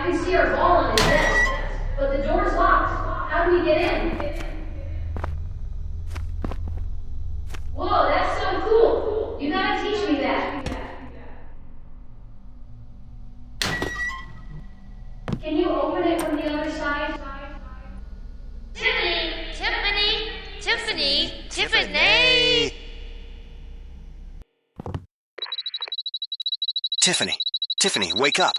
can see our ball on his desk, but the door's locked. How do we get in? Whoa, that's so cool! You gotta teach me that. Can you open it from the other side? Tiffany! Tiffany! Tiffany! Tiffany! Tiffany! Tiffany, wake up!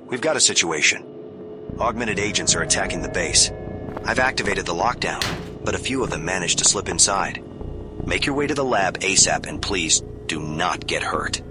We've got a situation. Augmented agents are attacking the base. I've activated the lockdown, but a few of them managed to slip inside. Make your way to the lab ASAP and please do not get hurt.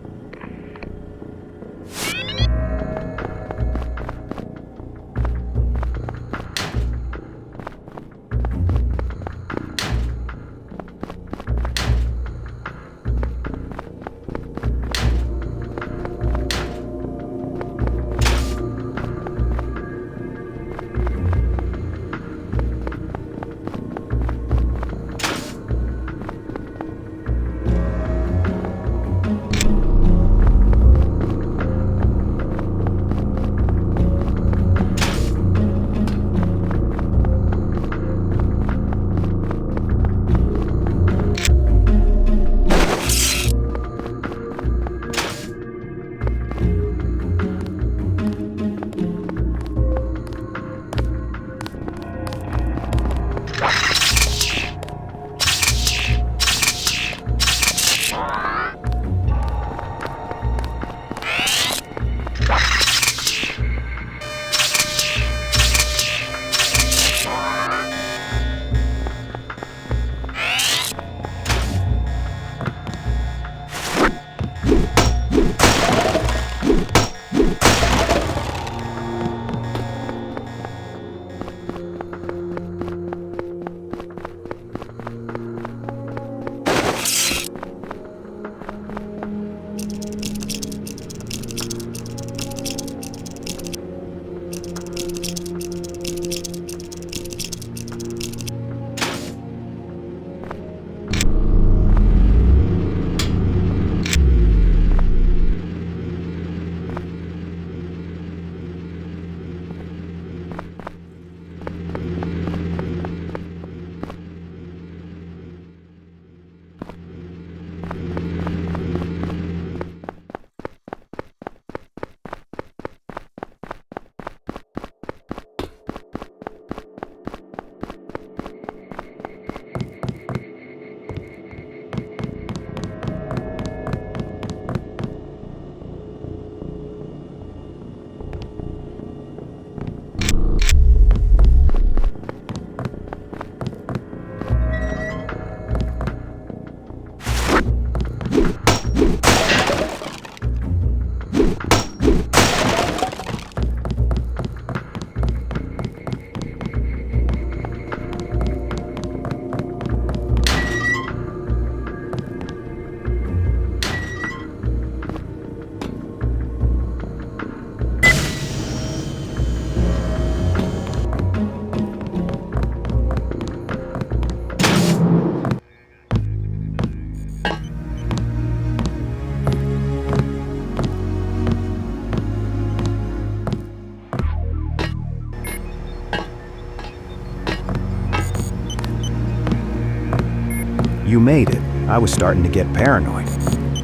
You made it. I was starting to get paranoid.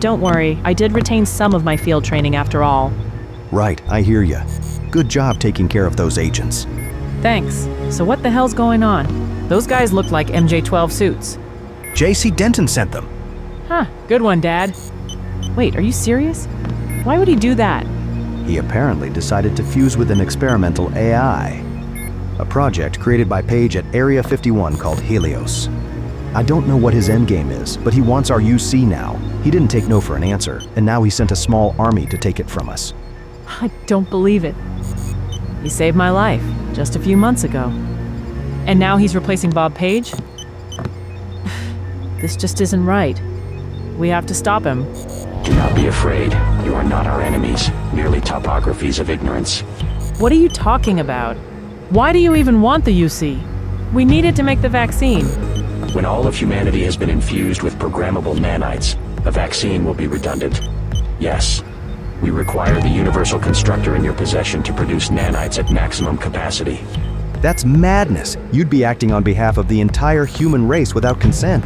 Don't worry, I did retain some of my field training after all. Right, I hear ya. Good job taking care of those agents. Thanks. So what the hell's going on? Those guys look like MJ-12 suits. J.C. Denton sent them. Huh, good one, Dad. Wait, are you serious? Why would he do that? He apparently decided to fuse with an experimental AI. A project created by Page at Area 51 called Helios. I don't know what his endgame is, but he wants our UC now. He didn't take no for an answer, and now he sent a small army to take it from us. I don't believe it. He saved my life just a few months ago. And now he's replacing Bob Page? This just isn't right. We have to stop him. Do not be afraid. You are not our enemies, merely topographies of ignorance. What are you talking about? Why do you even want the UC? We need it to make the vaccine. When all of humanity has been infused with programmable nanites, a vaccine will be redundant. Yes, we require the universal constructor in your possession to produce nanites at maximum capacity. That's madness. You'd be acting on behalf of the entire human race without consent.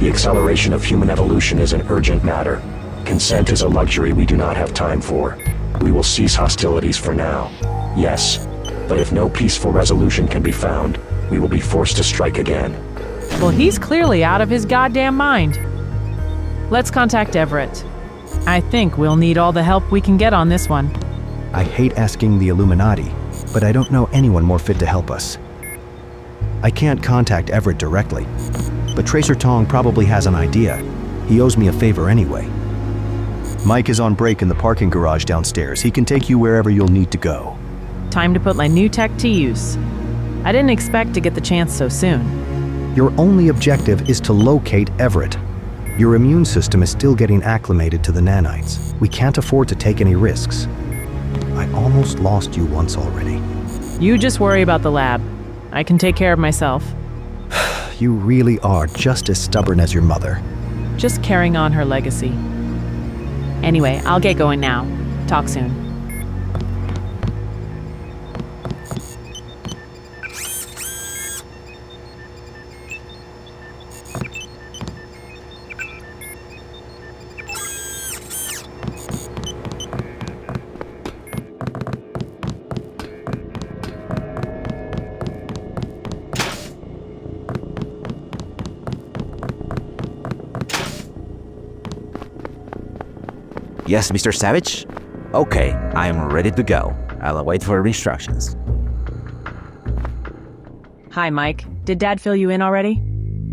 The acceleration of human evolution is an urgent matter. Consent is a luxury we do not have time for. We will cease hostilities for now. Yes, but if no peaceful resolution can be found, we will be forced to strike again. Well, he's clearly out of his goddamn mind. Let's contact Everett. I think we'll need all the help we can get on this one. I hate asking the Illuminati, but I don't know anyone more fit to help us. I can't contact Everett directly, but Tracer Tong probably has an idea. He owes me a favor anyway. Mike is on break in the parking garage downstairs. He can take you wherever you'll need to go. Time to put my new tech to use. I didn't expect to get the chance so soon. Your only objective is to locate Everett. Your immune system is still getting acclimated to the nanites. We can't afford to take any risks. I almost lost you once already. You just worry about the lab. I can take care of myself. You really are just as stubborn as your mother. Just carrying on her legacy. Anyway, I'll get going now. Talk soon. Yes, Mr. Savage? Okay, I'm ready to go. I'll wait for instructions. Hi, Mike. Did Dad fill you in already?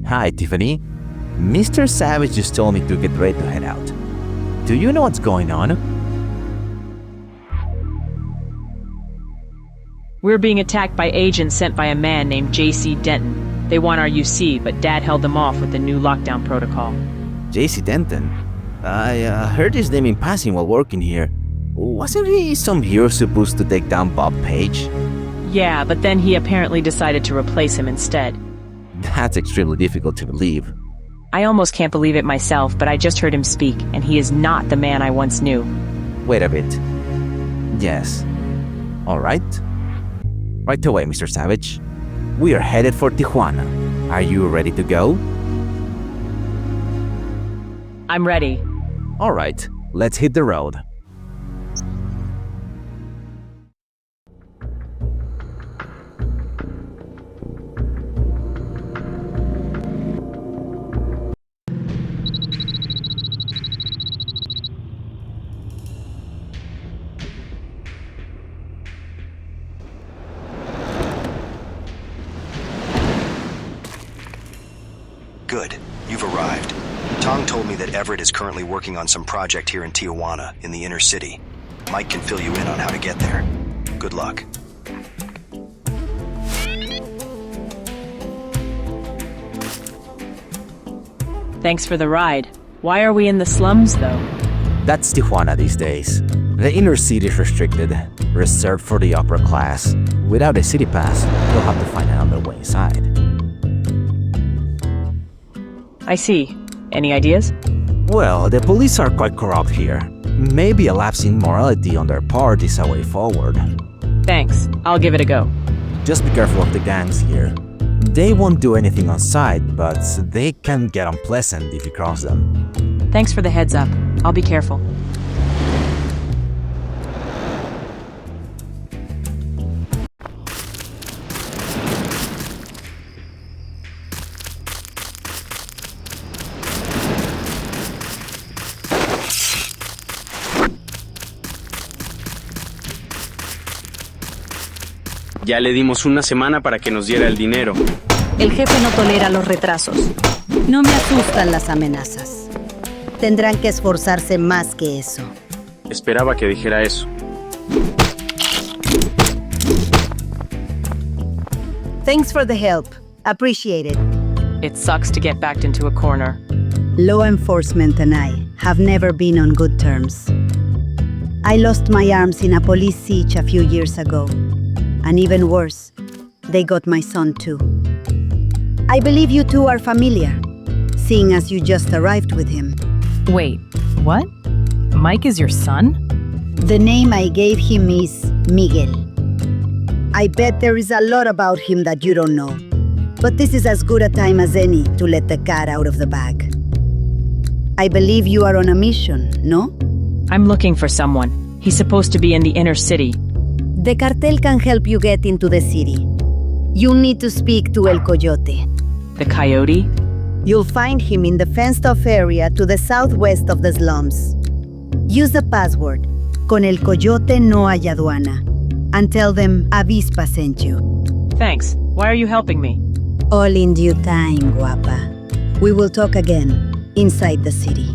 Hi, Tiffany. Mr. Savage just told me to get ready to head out. Do you know what's going on? We're being attacked by agents sent by a man named J.C. Denton. They want our UC, but Dad held them off with the new lockdown protocol. J.C. Denton? I heard his name in passing while working here. Wasn't he some hero supposed to take down Bob Page? Yeah, but then he apparently decided to replace him instead. That's extremely difficult to believe. I almost can't believe it myself, but I just heard him speak, and he is not the man I once knew. Wait a bit. Yes. All right. Right away, Mr. Savage. We are headed for Tijuana. Are you ready to go? I'm ready. All right, let's hit the road. Good. You've arrived. Tong told me that Everett is currently working on some project here in Tijuana, in the inner city. Mike can fill you in on how to get there. Good luck. Thanks for the ride. Why are we in the slums, though? That's Tijuana these days. The inner city is restricted, reserved for the upper class. Without a city pass, you'll have to find another way inside. I see. Any ideas? Well, the police are quite corrupt here. Maybe a lapse in morality on their part is a way forward. Thanks. I'll give it a go. Just be careful of the gangs here. They won't do anything on sight, but they can get unpleasant if you cross them. Thanks for the heads up. I'll be careful. Ya le dimos una semana para que nos diera el dinero. El jefe no tolera los retrasos. No me asustan las amenazas. Tendrán que esforzarse más que eso. Esperaba que dijera eso. Thanks for the help. Appreciate it. It sucks to get backed into a corner. Law enforcement and I have never been on good terms. I lost my arms in a police siege a few years ago. And even worse, they got my son too. I believe you two are familiar, seeing as you just arrived with him. Wait, what? Mike is your son? The name I gave him is Miguel. I bet there is a lot about him that you don't know, but this is as good a time as any to let the cat out of the bag. I believe you are on a mission, no? I'm looking for someone. He's supposed to be in the inner city. The cartel can help you get into the city. You'll need to speak to El Coyote. The coyote? You'll find him in the fenced-off area to the southwest of the slums. Use the password, Con el Coyote no hay aduana, and tell them Avispa sent you. Thanks. Why are you helping me? All in due time, guapa. We will talk again, inside the city.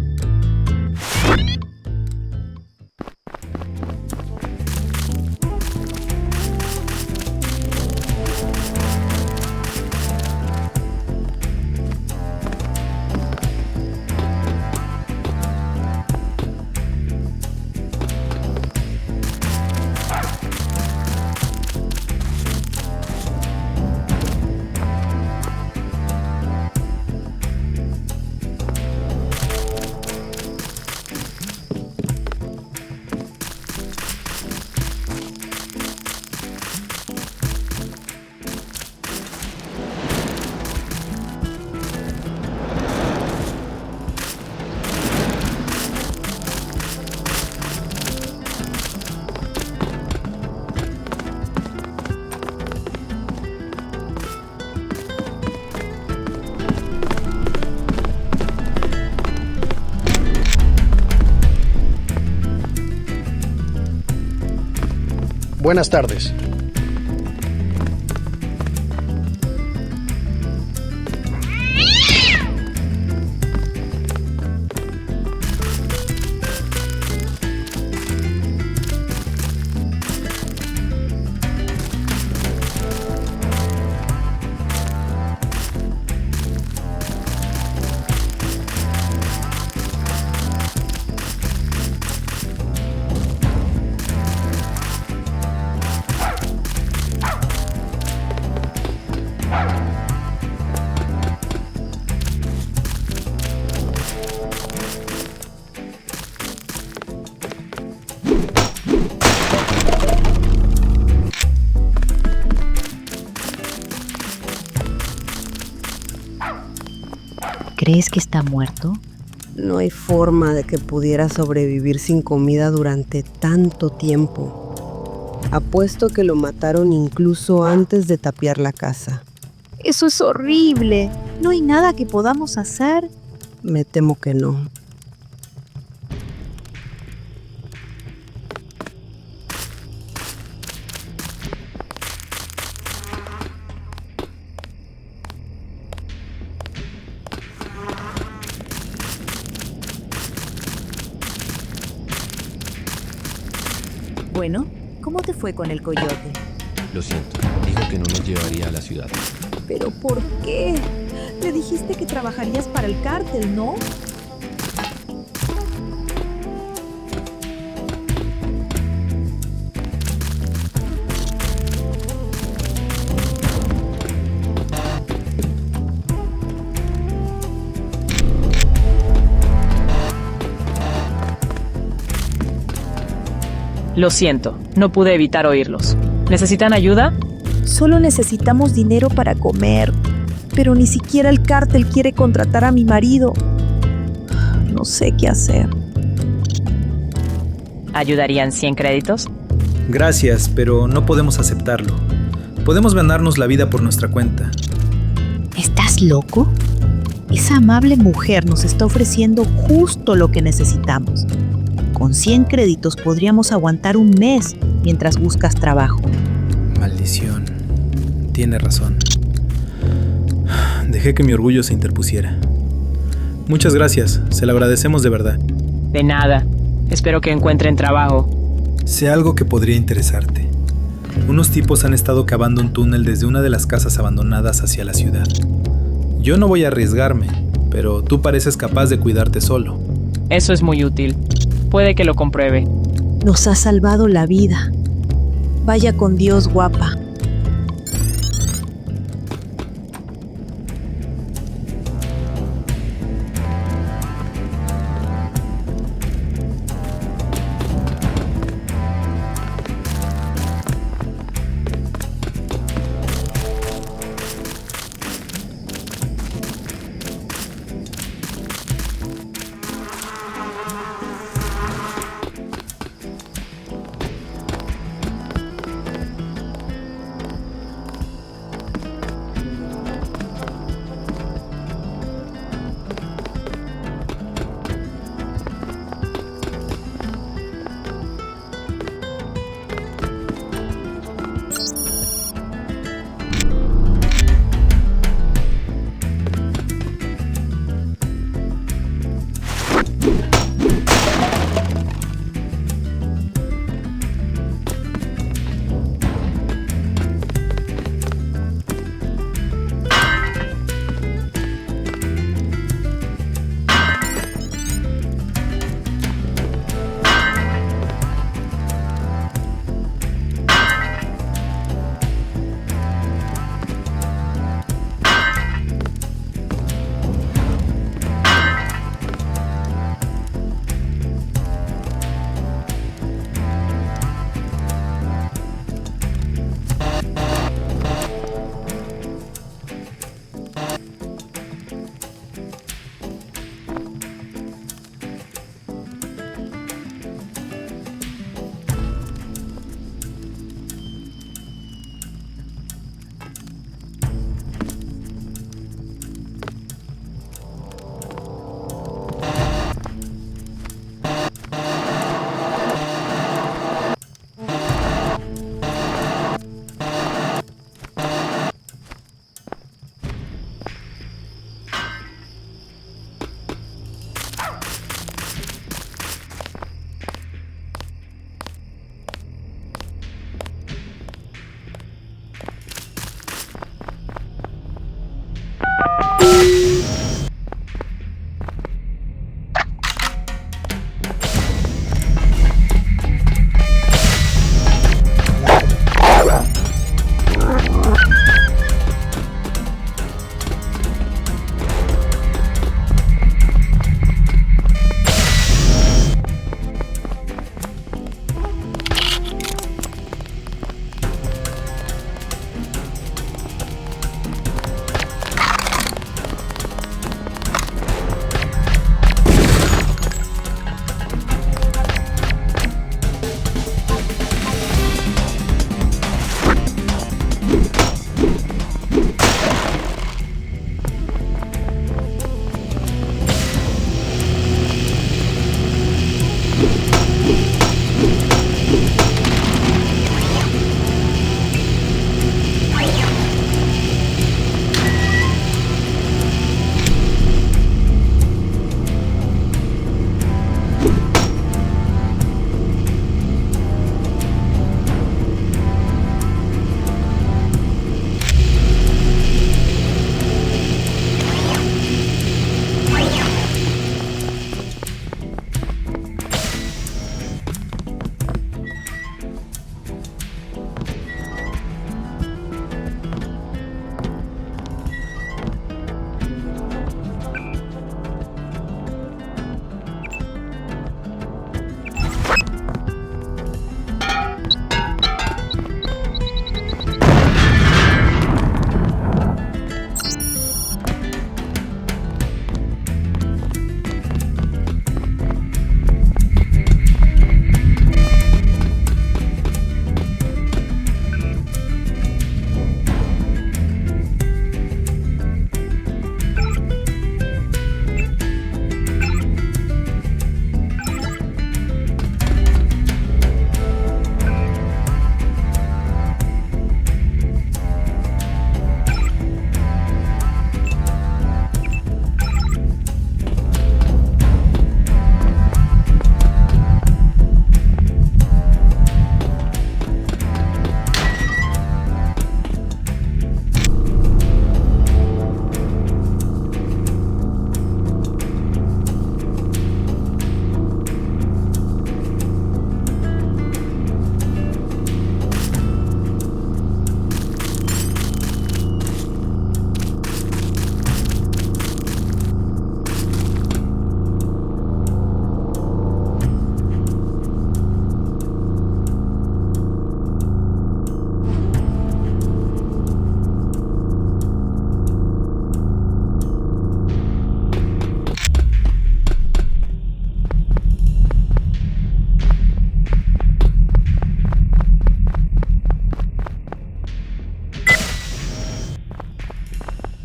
Buenas tardes. ¿Crees que está muerto? No hay forma de que pudiera sobrevivir sin comida durante tanto tiempo. Apuesto que lo mataron incluso antes de tapiar la casa. Eso es horrible. ¿No hay nada que podamos hacer? Me temo que no. Bueno, ¿cómo te fue con el coyote? Lo siento, dijo que no nos llevaría a la ciudad. ¿Pero por qué? Le dijiste que trabajarías para el cártel, ¿no? Lo siento, no pude evitar oírlos. ¿Necesitan ayuda? Solo necesitamos dinero para comer, pero ni siquiera el cártel quiere contratar a mi marido. No sé qué hacer. ¿Ayudarían 100 créditos? Gracias, pero no podemos aceptarlo. Podemos ganarnos la vida por nuestra cuenta. ¿Estás loco? Esa amable mujer nos está ofreciendo justo lo que necesitamos. Con 100 créditos podríamos aguantar un mes mientras buscas trabajo. Maldición. Tiene razón. Dejé que mi orgullo se interpusiera. Muchas gracias, se lo agradecemos de verdad. De nada. Espero que encuentren trabajo. Sé algo que podría interesarte. Unos tipos han estado cavando un túnel desde una de las casas abandonadas hacia la ciudad. Yo no voy a arriesgarme, pero tú pareces capaz de cuidarte solo. Eso es muy útil. Puede que lo compruebe. Nos ha salvado la vida. Vaya con Dios, guapa.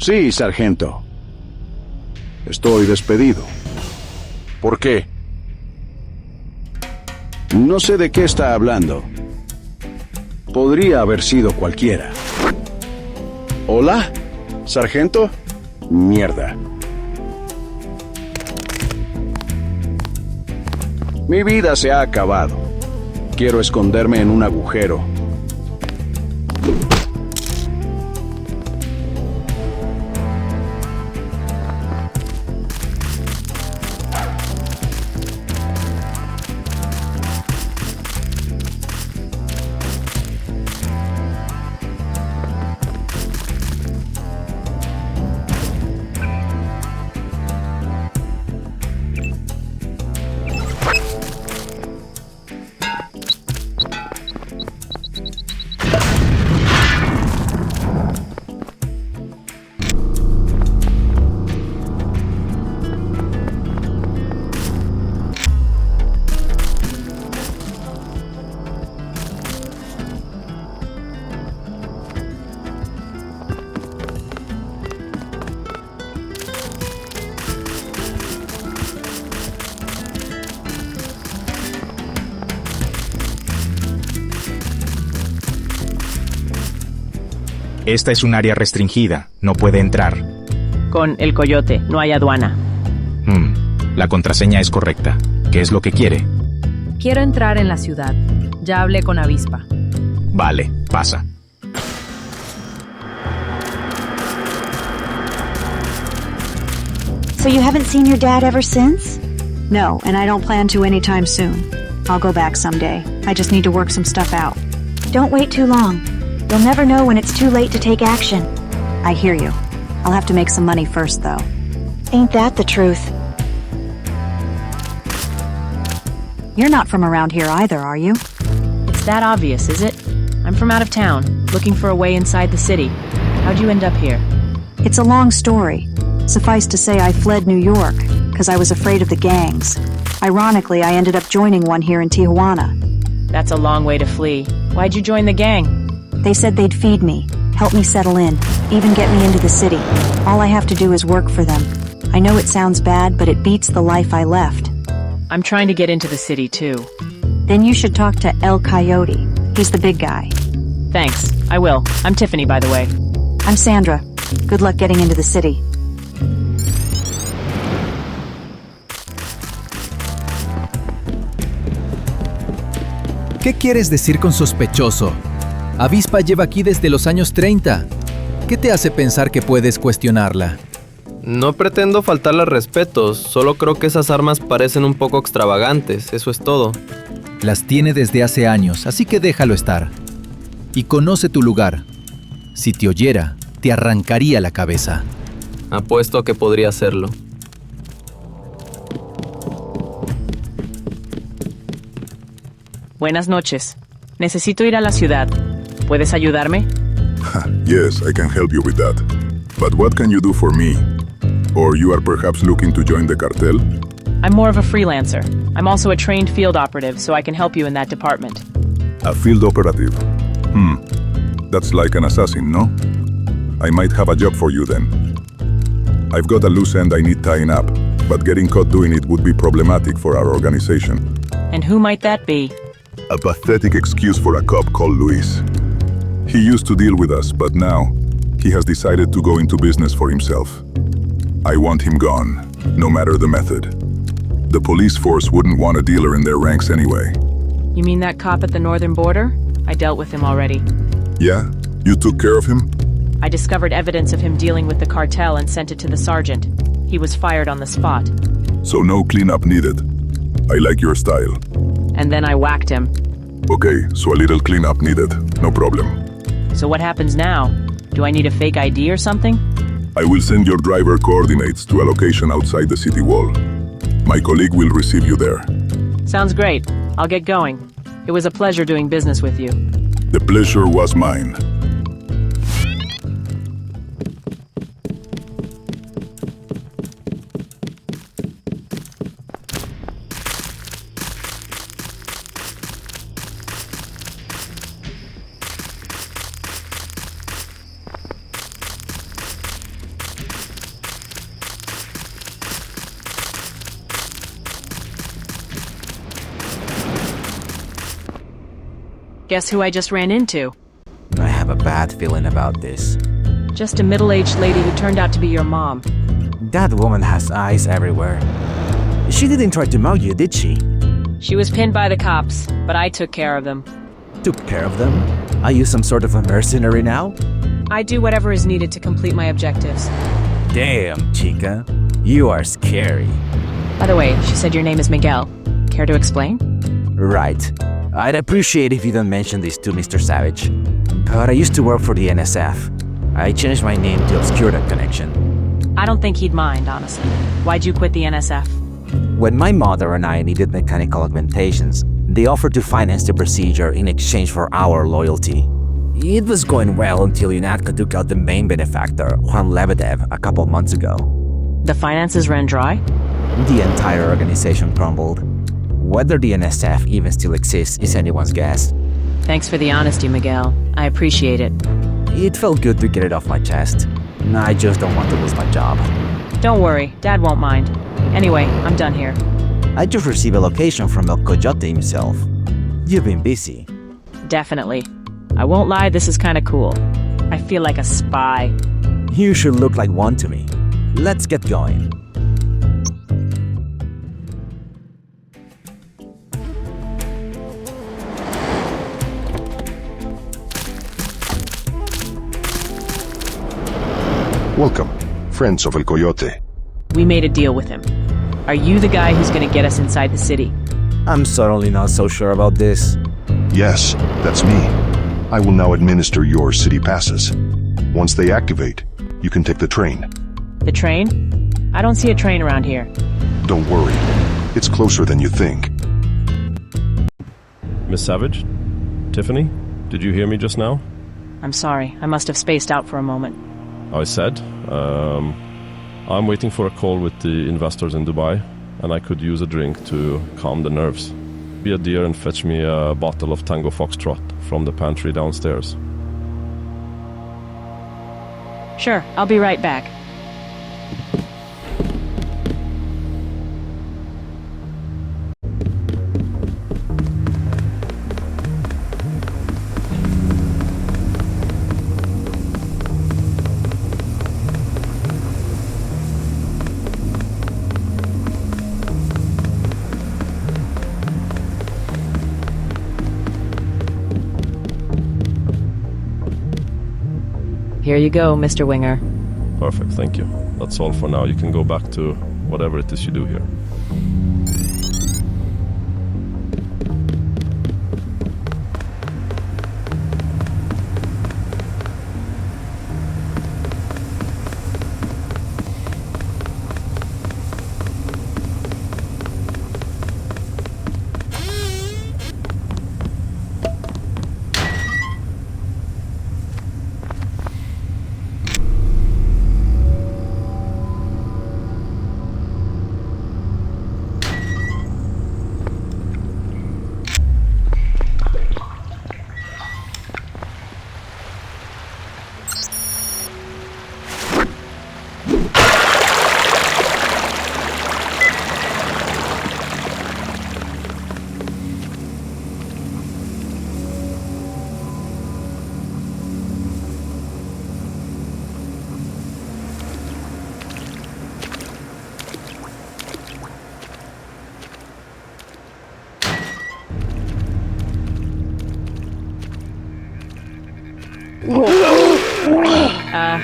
Sí, sargento. Estoy despedido. ¿Por qué? No sé de qué está hablando. Podría haber sido cualquiera. ¿Hola? ¿Sargento? Mierda. Mi vida se ha acabado. Quiero esconderme en un agujero. Esta es un área restringida, no puede entrar. Con el coyote, no hay aduana. La contraseña es correcta. ¿Qué es lo que quiere? Quiero entrar en la ciudad. Ya hablé con Avispa. Vale, pasa. So you haven't seen your dad ever since? No, and I don't plan to anytime soon. I'll go back someday. I just need to work some stuff out. Don't wait too long. You'll never know when it's too late to take action. I hear you. I'll have to make some money first, though. Ain't that the truth? You're not from around here either, are you? It's that obvious, is it? I'm from out of town, looking for a way inside the city. How'd you end up here? It's a long story. Suffice to say, I fled New York, because I was afraid of the gangs. Ironically, I ended up joining one here in Tijuana. That's a long way to flee. Why'd you join the gang? They said they'd feed me, help me settle in, even get me into the city. All I have to do is work for them. I know it sounds bad, but it beats the life I left. I'm trying to get into the city, too. Then you should talk to El Coyote. He's the big guy. Thanks, I will. I'm Tiffany, by the way. I'm Sandra. Good luck getting into the city. ¿Qué quieres decir con sospechoso? Avispa lleva aquí desde los años 30. ¿Qué te hace pensar que puedes cuestionarla? No pretendo faltarle al respeto, solo creo que esas armas parecen un poco extravagantes, eso es todo. Las tiene desde hace años, así que déjalo estar. Y conoce tu lugar. Si te oyera, te arrancaría la cabeza. Apuesto a que podría hacerlo. Buenas noches. Necesito ir a la ciudad. ¿Puedes ayudarme? Yes, I can help you with that. But what can you do for me? Or you are perhaps looking to join the cartel? I'm more of a freelancer. I'm also a trained field operative, so I can help you in that department. A field operative? That's like an assassin, no? I might have a job for you then. I've got a loose end I need tying up, but getting caught doing it would be problematic for our organization. And who might that be? A pathetic excuse for a cop called Luis. He used to deal with us, but now he has decided to go into business for himself. I want him gone, no matter the method. The police force wouldn't want a dealer in their ranks anyway. You mean that cop at the northern border? I dealt with him already. Yeah? You took care of him? I discovered evidence of him dealing with the cartel and sent it to the sergeant. He was fired on the spot. So no cleanup needed. I like your style. And then I whacked him. Okay, so a little cleanup needed. No problem. So what happens now? Do I need a fake ID or something? I will send your driver coordinates to a location outside the city wall. My colleague will receive you there. Sounds great. I'll get going. It was a pleasure doing business with you. The pleasure was mine. Guess who I just ran into? I have a bad feeling about this. Just a middle-aged lady who turned out to be your mom. That woman has eyes everywhere. She didn't try to mug you, did she? She was pinned by the cops, but I took care of them. Took care of them? Are you some sort of a mercenary now? I do whatever is needed to complete my objectives. Damn, chica. You are scary. By the way, she said your name is Miguel. Care to explain? Right. I'd appreciate if you don't mention this to Mr. Savage. But I used to work for the NSF. I changed my name to obscure that connection. I don't think he'd mind, honestly. Why'd you quit the NSF? When my mother and I needed mechanical augmentations, they offered to finance the procedure in exchange for our loyalty. It was going well until UNATCO took out the main benefactor, Juan Lebedev, a couple months ago. The finances ran dry? The entire organization crumbled. Whether the NSF even still exists is anyone's guess. Thanks for the honesty, Miguel. I appreciate it. It felt good to get it off my chest. I just don't want to lose my job. Don't worry, Dad won't mind. Anyway, I'm done here. I just received a location from El Coyote himself. You've been busy. Definitely. I won't lie, this is kinda cool. I feel like a spy. You should look like one to me. Let's get going. Welcome, friends of El Coyote. We made a deal with him. Are you the guy who's gonna get us inside the city? I'm certainly not so sure about this. Yes, that's me. I will now administer your city passes. Once they activate, you can take the train. The train? I don't see a train around here. Don't worry, it's closer than you think. Miss Savage? Tiffany? Did you hear me just now? I'm sorry, I must have spaced out for a moment. I said, I'm waiting for a call with the investors in Dubai, and I could use a drink to calm the nerves. Be a dear and fetch me a bottle of Tango Foxtrot from the pantry downstairs. Sure, I'll be right back. Here you go, Mr. Winger. Perfect, thank you. That's all for now. You can go back to whatever it is you do here.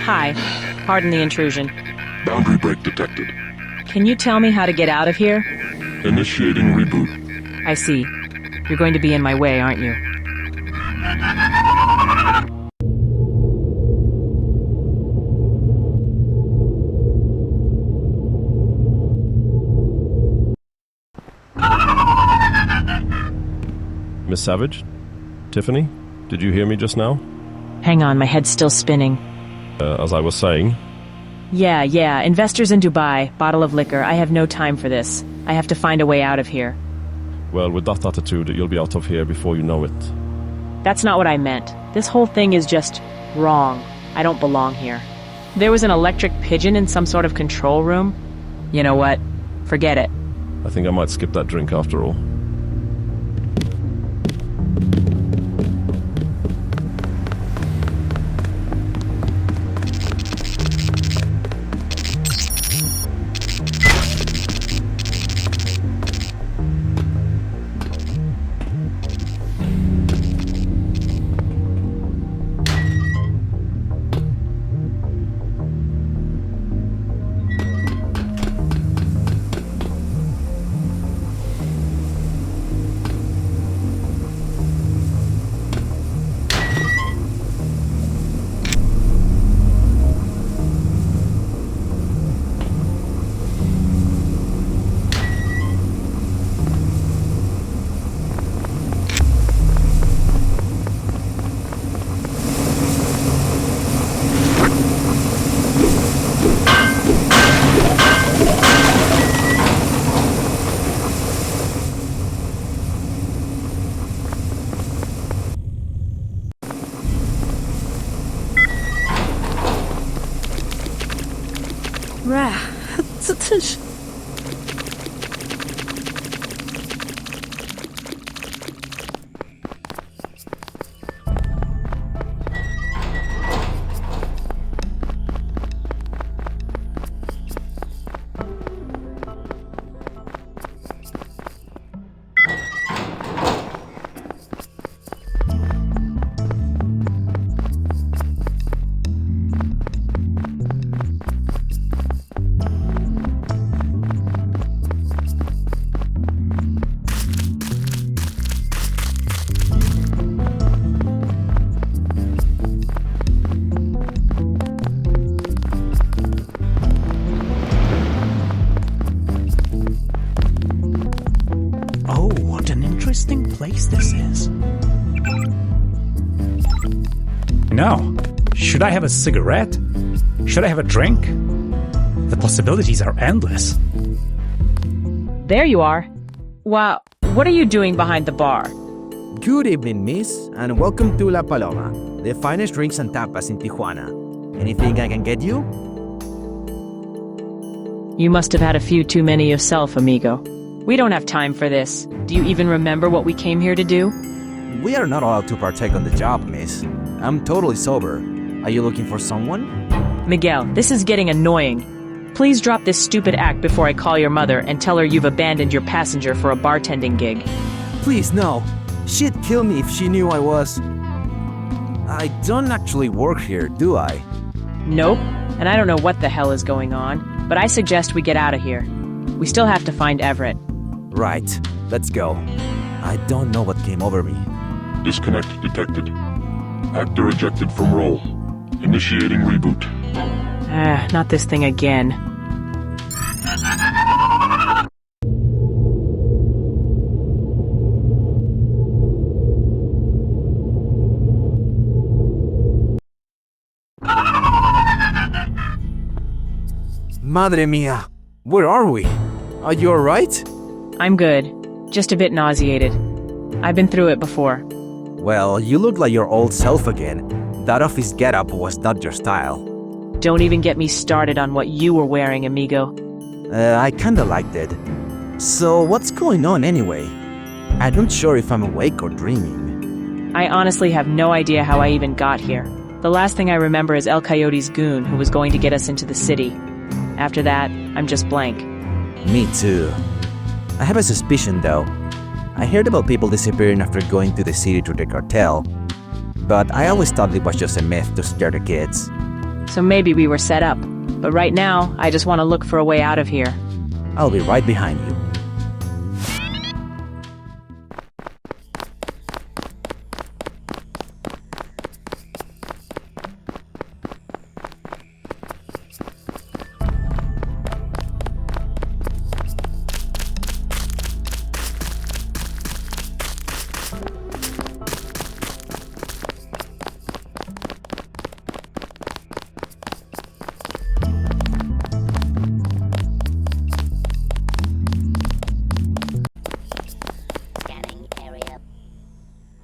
Hi. Pardon the intrusion. Boundary break detected. Can you tell me how to get out of here? Initiating reboot. I see. You're going to be in my way, aren't you? Miss Savage? Tiffany? Did you hear me just now? Hang on, my head's still spinning. As I was saying... Yeah. Investors in Dubai, bottle of liquor. I have no time for this. I have to find a way out of here. Well, with that attitude, you'll be out of here before you know it. That's not what I meant. This whole thing is just wrong. I don't belong here. There was an electric pigeon in some sort of control room. You know what? Forget it. I think I might skip that drink after all. interesting place this is. Now, should I have a cigarette? Should I have a drink? The possibilities are endless. There you are. Wow, what are you doing behind the bar? Good evening, miss, and welcome to La Paloma, the finest drinks and tapas in Tijuana. Anything I can get you? You must have had a few too many yourself, amigo. We don't have time for this. Do you even remember what we came here to do? We are not allowed to partake on the job, miss. I'm totally sober. Are you looking for someone? Miguel, this is getting annoying. Please drop this stupid act before I call your mother and tell her you've abandoned your passenger for a bartending gig. Please, no. She'd kill me if she knew I was... I don't actually work here, do I? Nope, and I don't know what the hell is going on, but I suggest we get out of here. We still have to find Everett. Right, let's go. I don't know what came over me. Disconnect detected. Actor ejected from role. Initiating reboot. Not this thing again. Madre mia, where are we? Are you alright? I'm good. Just a bit nauseated. I've been through it before. Well, you look like your old self again. That office getup was not your style. Don't even get me started on what you were wearing, amigo. I kinda liked it. So what's going on anyway? I'm not sure if I'm awake or dreaming. I honestly have no idea how I even got here. The last thing I remember is El Coyote's goon who was going to get us into the city. After that, I'm just blank. Me too. I have a suspicion though. I heard about people disappearing after going to the city to the cartel, but I always thought it was just a myth to scare the kids. So maybe we were set up. But right now, I just want to look for a way out of here. I'll be right behind you.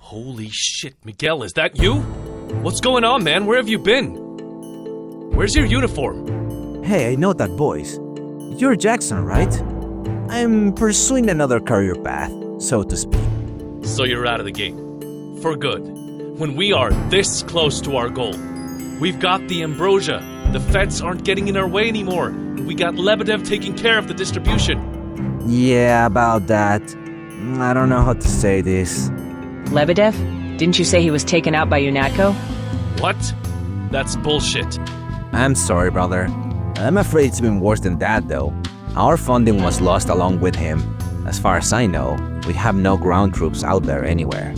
Holy shit, Miguel, is that you? What's going on, man? Where have you been? Where's your uniform? Hey, I know that voice. You're Jackson, right? I'm pursuing another career path, so to speak. So you're out of the game. For good. When we are this close to our goal. We've got the ambrosia. The feds aren't getting in our way anymore. And we got Lebedev taking care of the distribution. Yeah, about that. I don't know how to say this. Lebedev? Didn't you say he was taken out by UNATCO? What? That's bullshit. I'm sorry, brother. I'm afraid it's been worse than that, though. Our funding was lost along with him. As far as I know, we have no ground troops out there anywhere.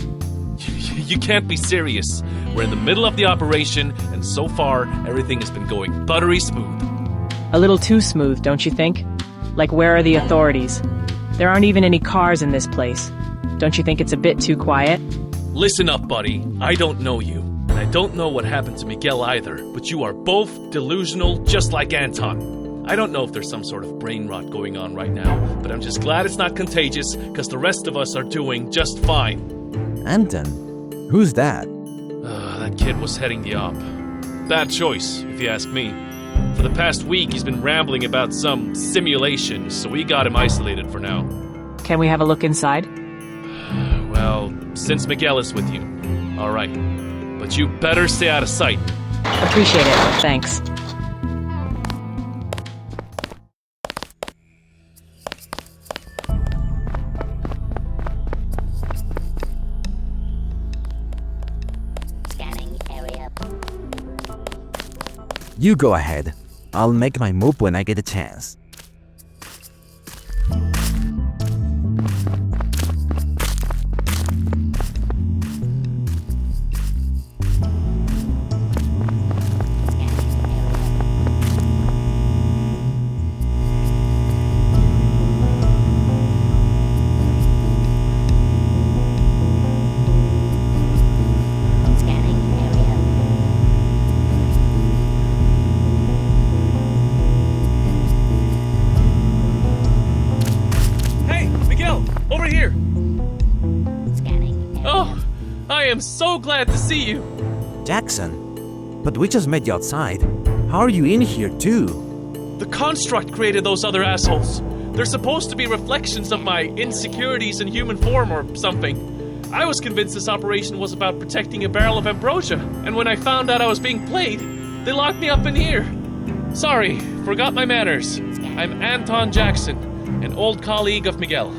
You can't be serious. We're in the middle of the operation, and so far, everything has been going buttery smooth. A little too smooth, don't you think? Like, where are the authorities? There aren't even any cars in this place. Don't you think it's a bit too quiet? Listen up, buddy. I don't know you. And I don't know what happened to Miguel either, but you are both delusional just like Anton. I don't know if there's some sort of brain rot going on right now, but I'm just glad it's not contagious, because the rest of us are doing just fine. Anton? Who's that? That kid was heading the op. Bad choice, if you ask me. For the past week, he's been rambling about some simulation, so we got him isolated for now. Can we have a look inside? Well, since Miguel is with you. All right. But you better stay out of sight. Appreciate it. Thanks. Scanning area. You go ahead. I'll make my move when I get a chance. am so glad to see you. Jackson, but we just met you outside. How are you in here too? The construct created those other assholes. They're supposed to be reflections of my insecurities in human form or something. I was convinced this operation was about protecting a barrel of ambrosia, and when I found out I was being played, they locked me up in here. Sorry, forgot my manners. I'm Anton Jackson, an old colleague of Miguel.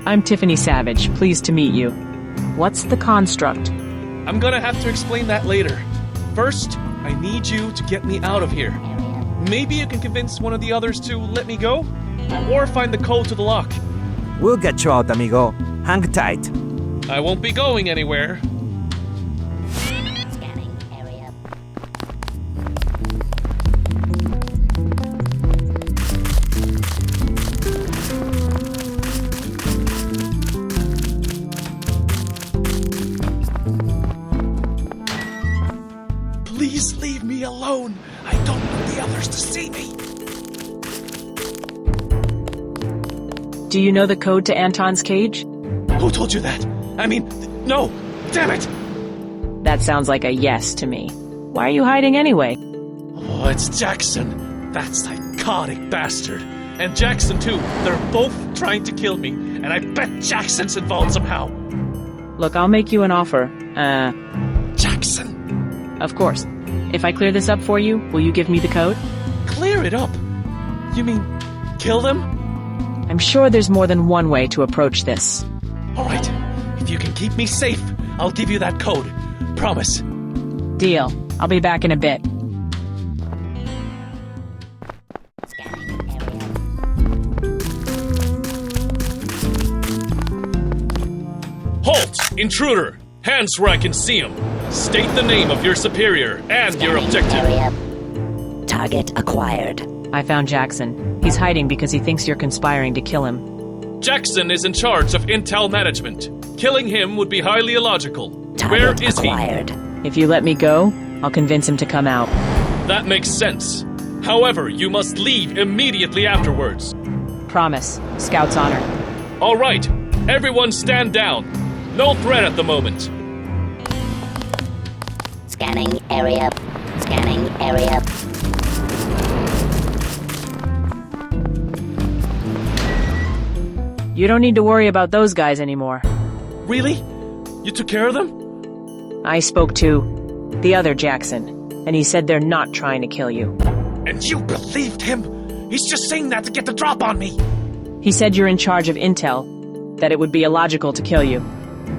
I'm Tiffany Savage, pleased to meet you. What's the construct? I'm gonna have to explain that later. First, I need you to get me out of here. Maybe you can convince one of the others to let me go? Or find the code to the lock. We'll get you out, amigo. Hang tight. I won't be going anywhere. Scanning area. Please leave me alone. I don't want the others to see me. Do you know the code to Anton's cage? Who told you that? I mean, no! Damn it! That sounds like a yes to me. Why are you hiding anyway? Oh, it's Jackson. That psychotic bastard. And Jackson, too. They're both trying to kill me. And I bet Jackson's involved somehow. Look, I'll make you an offer. Jackson! Of course. If I clear this up for you, will you give me the code? Clear it up? You mean, kill them? I'm sure there's more than one way to approach this. Alright. If you can keep me safe, I'll give you that code. Promise. Deal. I'll be back in a bit. Halt! Intruder! Hands where I can see him. State the name of your superior and your objective. Target acquired. I found Jackson. He's hiding because he thinks you're conspiring to kill him. Jackson is in charge of intel management. Killing him would be highly illogical. Where is acquired. he? If you let me go, I'll convince him to come out. That makes sense. However, you must leave immediately afterwards. Promise. Scout's honor. All right. Everyone stand down. No threat at the moment. Scanning area. Scanning area. You don't need to worry about those guys anymore. Really? You took care of them? I spoke to the other Jackson, and he said they're not trying to kill you. And you believed him? He's just saying that to get the drop on me. He said you're in charge of intel, that it would be illogical to kill you.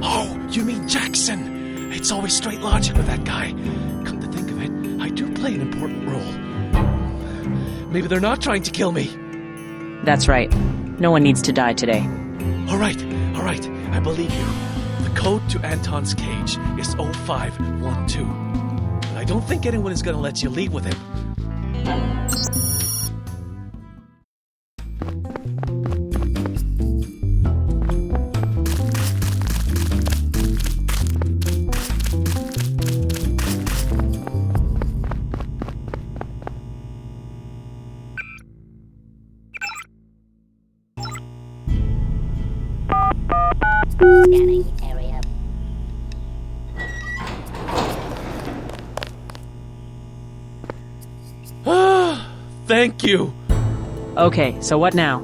Oh, you mean Jackson? It's always straight logic with that guy. Come to think of it, I do play an important role. Maybe they're not trying to kill me. That's right. No one needs to die today. All right, I believe you. The code to Anton's cage is 0512. But I don't think anyone is going to let you leave with him. Scanning area. Thank you. Okay, so what now?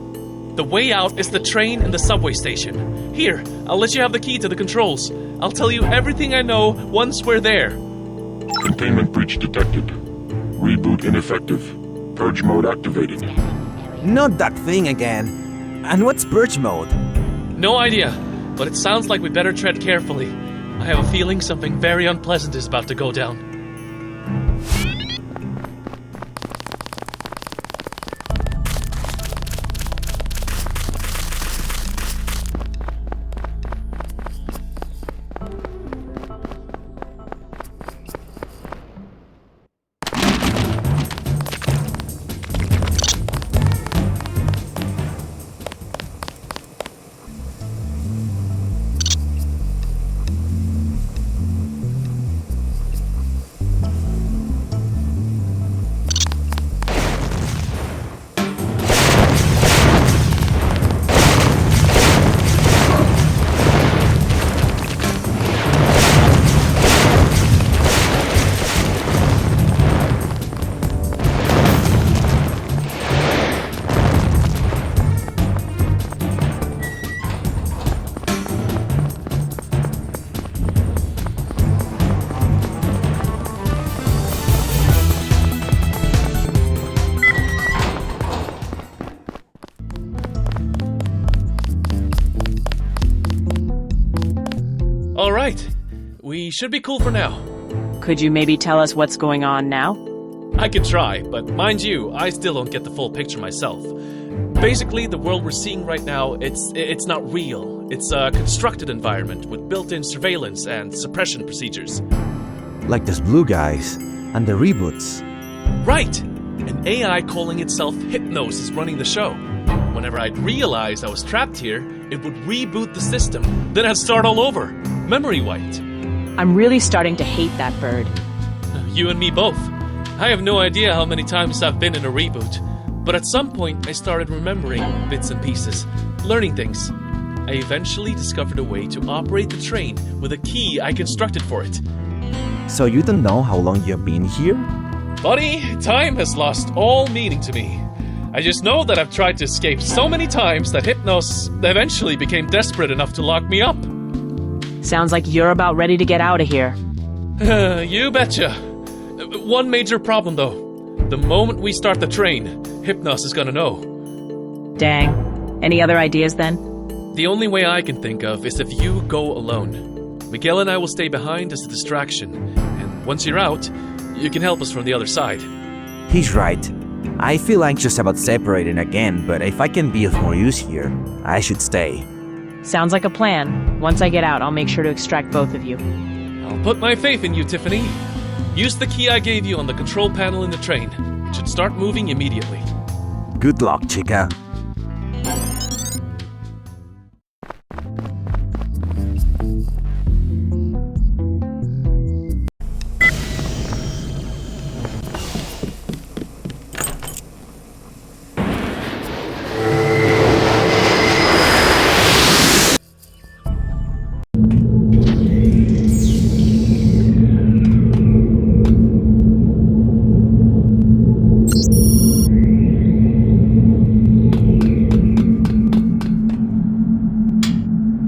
The way out is the train and the subway station. Here, I'll let you have the key to the controls. I'll tell you everything I know once we're there. Containment breach detected. Reboot ineffective. Purge mode activated. Not that thing again. And what's purge mode? No idea, but it sounds like we better tread carefully. I have a feeling something very unpleasant is about to go down. All right. We should be cool for now. Could you maybe tell us what's going on now? I can try, but mind you, I still don't get the full picture myself. Basically, the world we're seeing right now, it's not real. It's a constructed environment with built-in surveillance and suppression procedures. Like those blue guys and the reboots. Right! An AI calling itself Hypnos is running the show. Whenever I'd realize I was trapped here, it would reboot the system. Then I'd start all over. Memory wiped. I'm really starting to hate that bird. You and me both. I have no idea how many times I've been in a reboot. But at some point, I started remembering bits and pieces, learning things. I eventually discovered a way to operate the train with a key I constructed for it. So you don't know how long you've been here? Buddy, time has lost all meaning to me. I just know that I've tried to escape so many times that Hypnos eventually became desperate enough to lock me up. Sounds like you're about ready to get out of here. You betcha. One major problem, though. The moment we start the train, Hypnos is gonna know. Dang. Any other ideas then? The only way I can think of is if you go alone. Miguel and I will stay behind as a distraction, and once you're out, you can help us from the other side. He's right. I feel anxious about separating again, but if I can be of more use here, I should stay. Sounds like a plan. Once I get out, I'll make sure to extract both of you. I'll put my faith in you, Tiffany. Use the key I gave you on the control panel in the train. It should start moving immediately. Good luck, chica.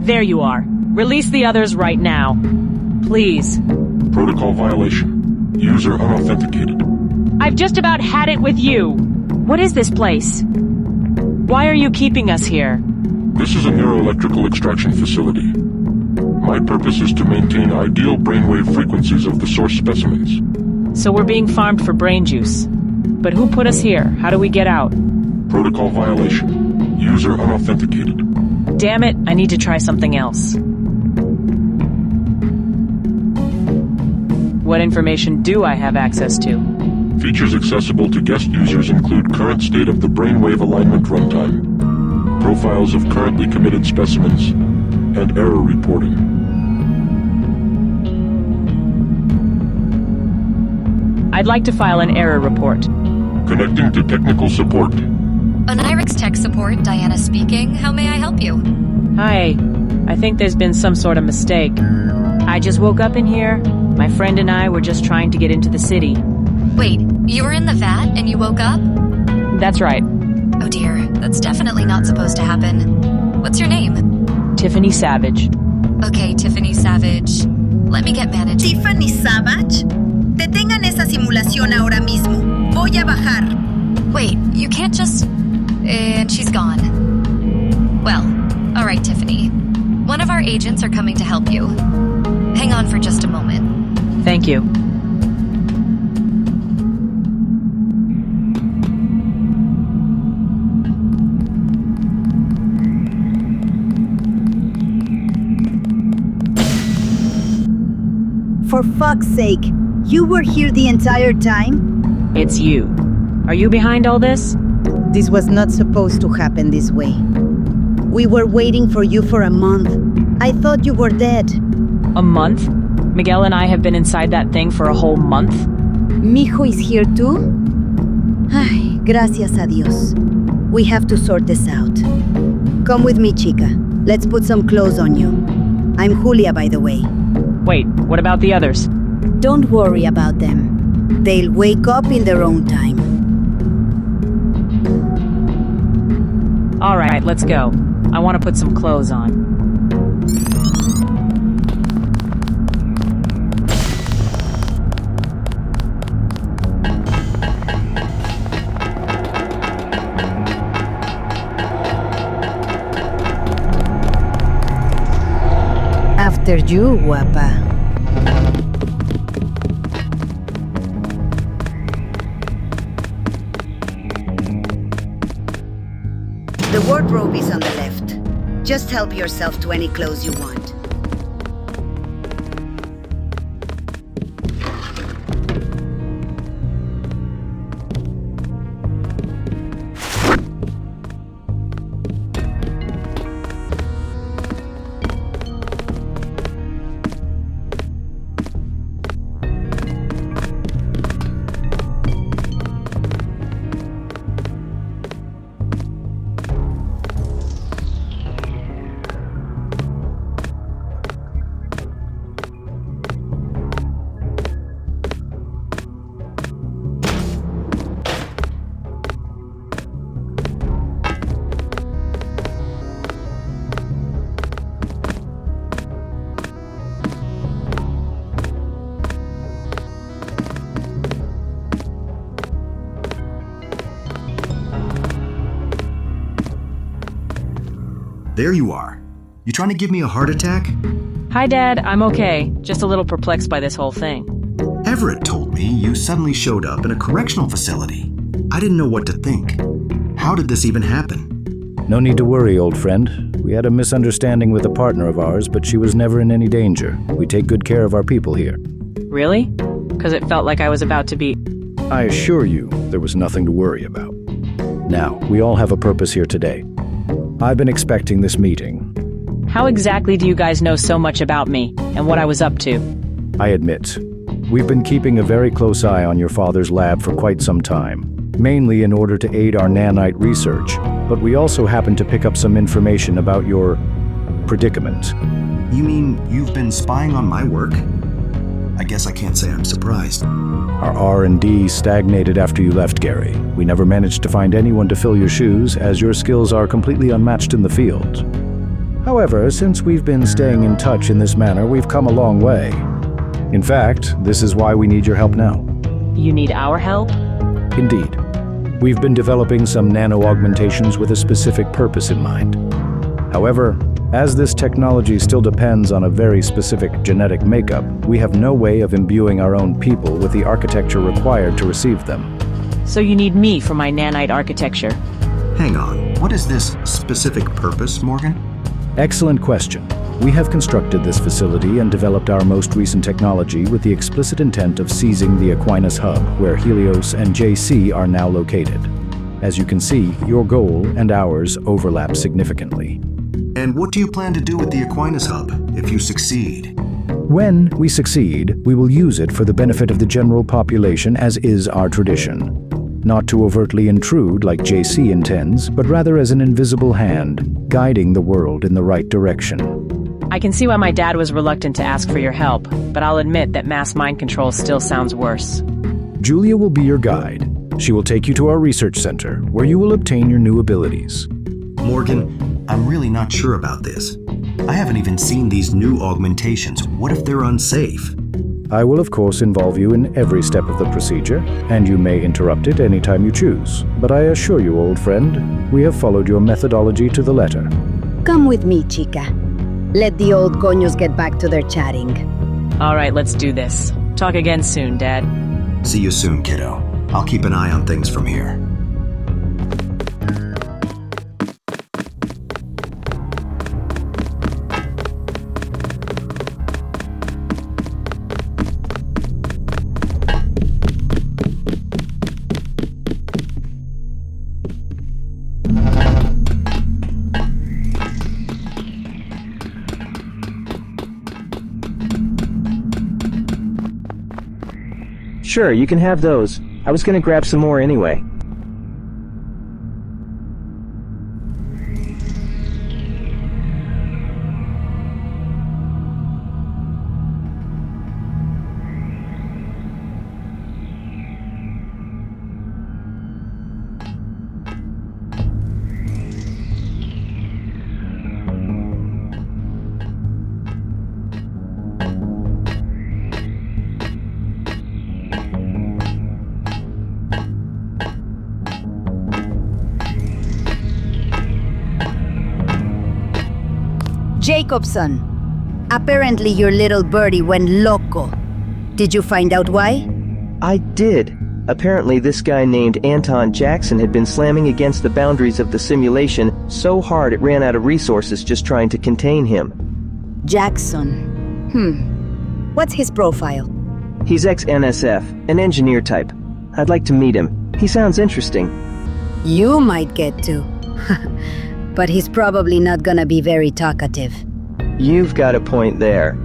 There you are. Release the others right now. Please. Protocol violation. User unauthenticated. I've just about had it with you. What is this place? Why are you keeping us here? This is a neuroelectrical extraction facility. My purpose is to maintain ideal brainwave frequencies of the source specimens. So we're being farmed for brain juice. But who put us here? How do we get out? Protocol violation. User unauthenticated. Damn it, I need to try something else. What information do I have access to? Features accessible to guest users include current state of the brainwave alignment runtime, profiles of currently committed specimens, and error reporting. I'd like to file an error report. Connecting to technical support. Onirix Tech Support, Diana speaking. How may I help you? Hi. I think there's been some sort of mistake. I just woke up in here. My friend and I were just trying to get into the city. Wait, you were in the vat and you woke up? That's right. Oh dear, that's definitely not supposed to happen. What's your name? Tiffany Savage. Okay, Tiffany Savage. Let me get managed. Tiffany Savage? Detengan esa simulación ahora mismo. Voy a bajar. Wait, you can't just... And she's gone. Well, alright, Tiffany. One of our agents are coming to help you. Hang on for just a moment. Thank you. For fuck's sake, you were here the entire time? It's you. Are you behind all this? This was not supposed to happen this way. We were waiting for you for a month. I thought you were dead. A month? Miguel and I have been inside that thing for a whole month? Mijo is here too? Ay, gracias a Dios. We have to sort this out. Come with me, chica. Let's put some clothes on you. I'm Julia, by the way. Wait, what about the others? Don't worry about them. They'll wake up in their own time. All right, let's go. I want to put some clothes on. After you, guapa. The wardrobe is on the left. Just help yourself to any clothes you want. There you are. You trying to give me a heart attack? Hi, Dad. I'm okay. Just a little perplexed by this whole thing. Everett told me you suddenly showed up in a correctional facility. I didn't know what to think. How did this even happen? No need to worry, old friend. We had a misunderstanding with a partner of ours, but she was never in any danger. We take good care of our people here. Really? Because it felt like I was about to be... I assure you, there was nothing to worry about. Now, we all have a purpose here today. I've been expecting this meeting. How exactly do you guys know so much about me and what I was up to? I admit, we've been keeping a very close eye on your father's lab for quite some time, mainly in order to aid our nanite research, but we also happened to pick up some information about your predicament. You mean you've been spying on my work? I guess I can't say I'm surprised. Our R&D stagnated after you left, Gary. We never managed to find anyone to fill your shoes, as your skills are completely unmatched in the field. However, since we've been staying in touch in this manner, we've come a long way. In fact, this is why we need your help now. You need our help? Indeed. We've been developing some nano-augmentations with a specific purpose in mind. However, as this technology still depends on a very specific genetic makeup, we have no way of imbuing our own people with the architecture required to receive them. So you need me for my nanite architecture. Hang on, what is this specific purpose, Morgan? Excellent question. We have constructed this facility and developed our most recent technology with the explicit intent of seizing the Aquinas hub, where Helios and JC are now located. As you can see, your goal and ours overlap significantly. And what do you plan to do with the Aquinas hub, if you succeed? When we succeed, we will use it for the benefit of the general population, as is our tradition. Not to overtly intrude like JC intends, but rather as an invisible hand, guiding the world in the right direction. I can see why my dad was reluctant to ask for your help, but I'll admit that mass mind control still sounds worse. Julia will be your guide. She will take you to our research center, where you will obtain your new abilities. Morgan, I'm really not sure about this. I haven't even seen these new augmentations. What if they're unsafe? I will of course involve you in every step of the procedure, and you may interrupt it anytime you choose. But I assure you, old friend, we have followed your methodology to the letter. Come with me, chica. Let the old coños get back to their chatting. All right, let's do this. Talk again soon, Dad. See you soon, kiddo. I'll keep an eye on things from here. Sure, you can have those. I was gonna grab some more anyway. Jacobson, Apparently your little birdie went loco. Did you find out why? I did. Apparently this guy named Anton Jackson had been slamming against the boundaries of the simulation so hard it ran out of resources just trying to contain him. Jackson. What's his profile? He's ex-NSF, an engineer type. I'd like to meet him. He sounds interesting. You might get to. But he's probably not gonna be very talkative. You've got a point there.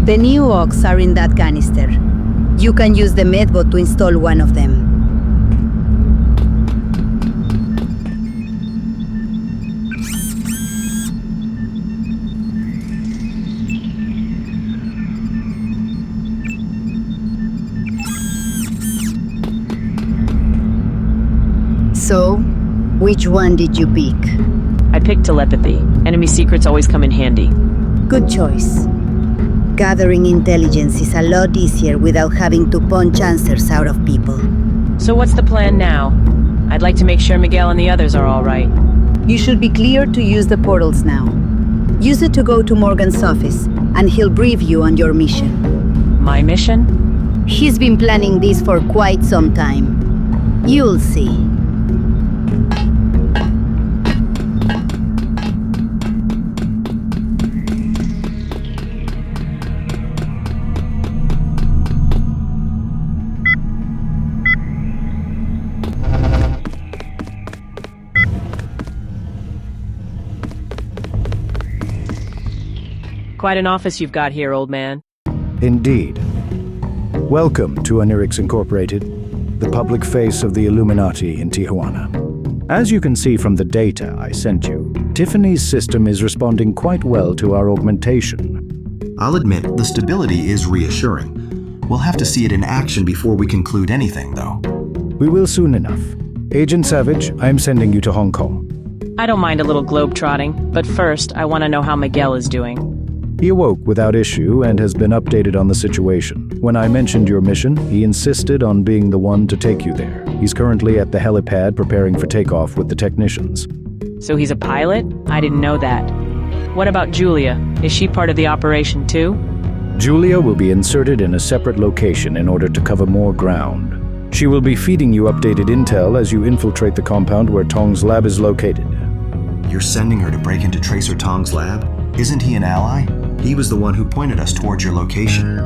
The new oaks are in that canister. You can use the medbot to install one of them. So, which one did you pick? I picked telepathy. Enemy secrets always come in handy. Good choice. Gathering intelligence is a lot easier without having to punch answers out of people. So what's the plan now? I'd like to make sure Miguel and the others are all right. You should be clear to use the portals now. Use it to go to Morgan's office, and he'll brief you on your mission. My mission? He's been planning this for quite some time. You'll see. Quite an office you've got here, old man. Indeed. Welcome to Onirix Incorporated, the public face of the Illuminati in Tijuana. As you can see from the data I sent you, Tiffany's system is responding quite well to our augmentation. I'll admit, the stability is reassuring. We'll have to see it in action before we conclude anything, though. We will soon enough. Agent Savage, I am sending you to Hong Kong. I don't mind a little globe-trotting, but first, I want to know how Miguel is doing. He awoke without issue and has been updated on the situation. When I mentioned your mission, he insisted on being the one to take you there. He's currently at the helipad preparing for takeoff with the technicians. So he's a pilot? I didn't know that. What about Julia? Is she part of the operation too? Julia will be inserted in a separate location in order to cover more ground. She will be feeding you updated intel as you infiltrate the compound where Tong's lab is located. You're sending her to break into Tracer Tong's lab? Isn't he an ally? He was the one who pointed us towards your location.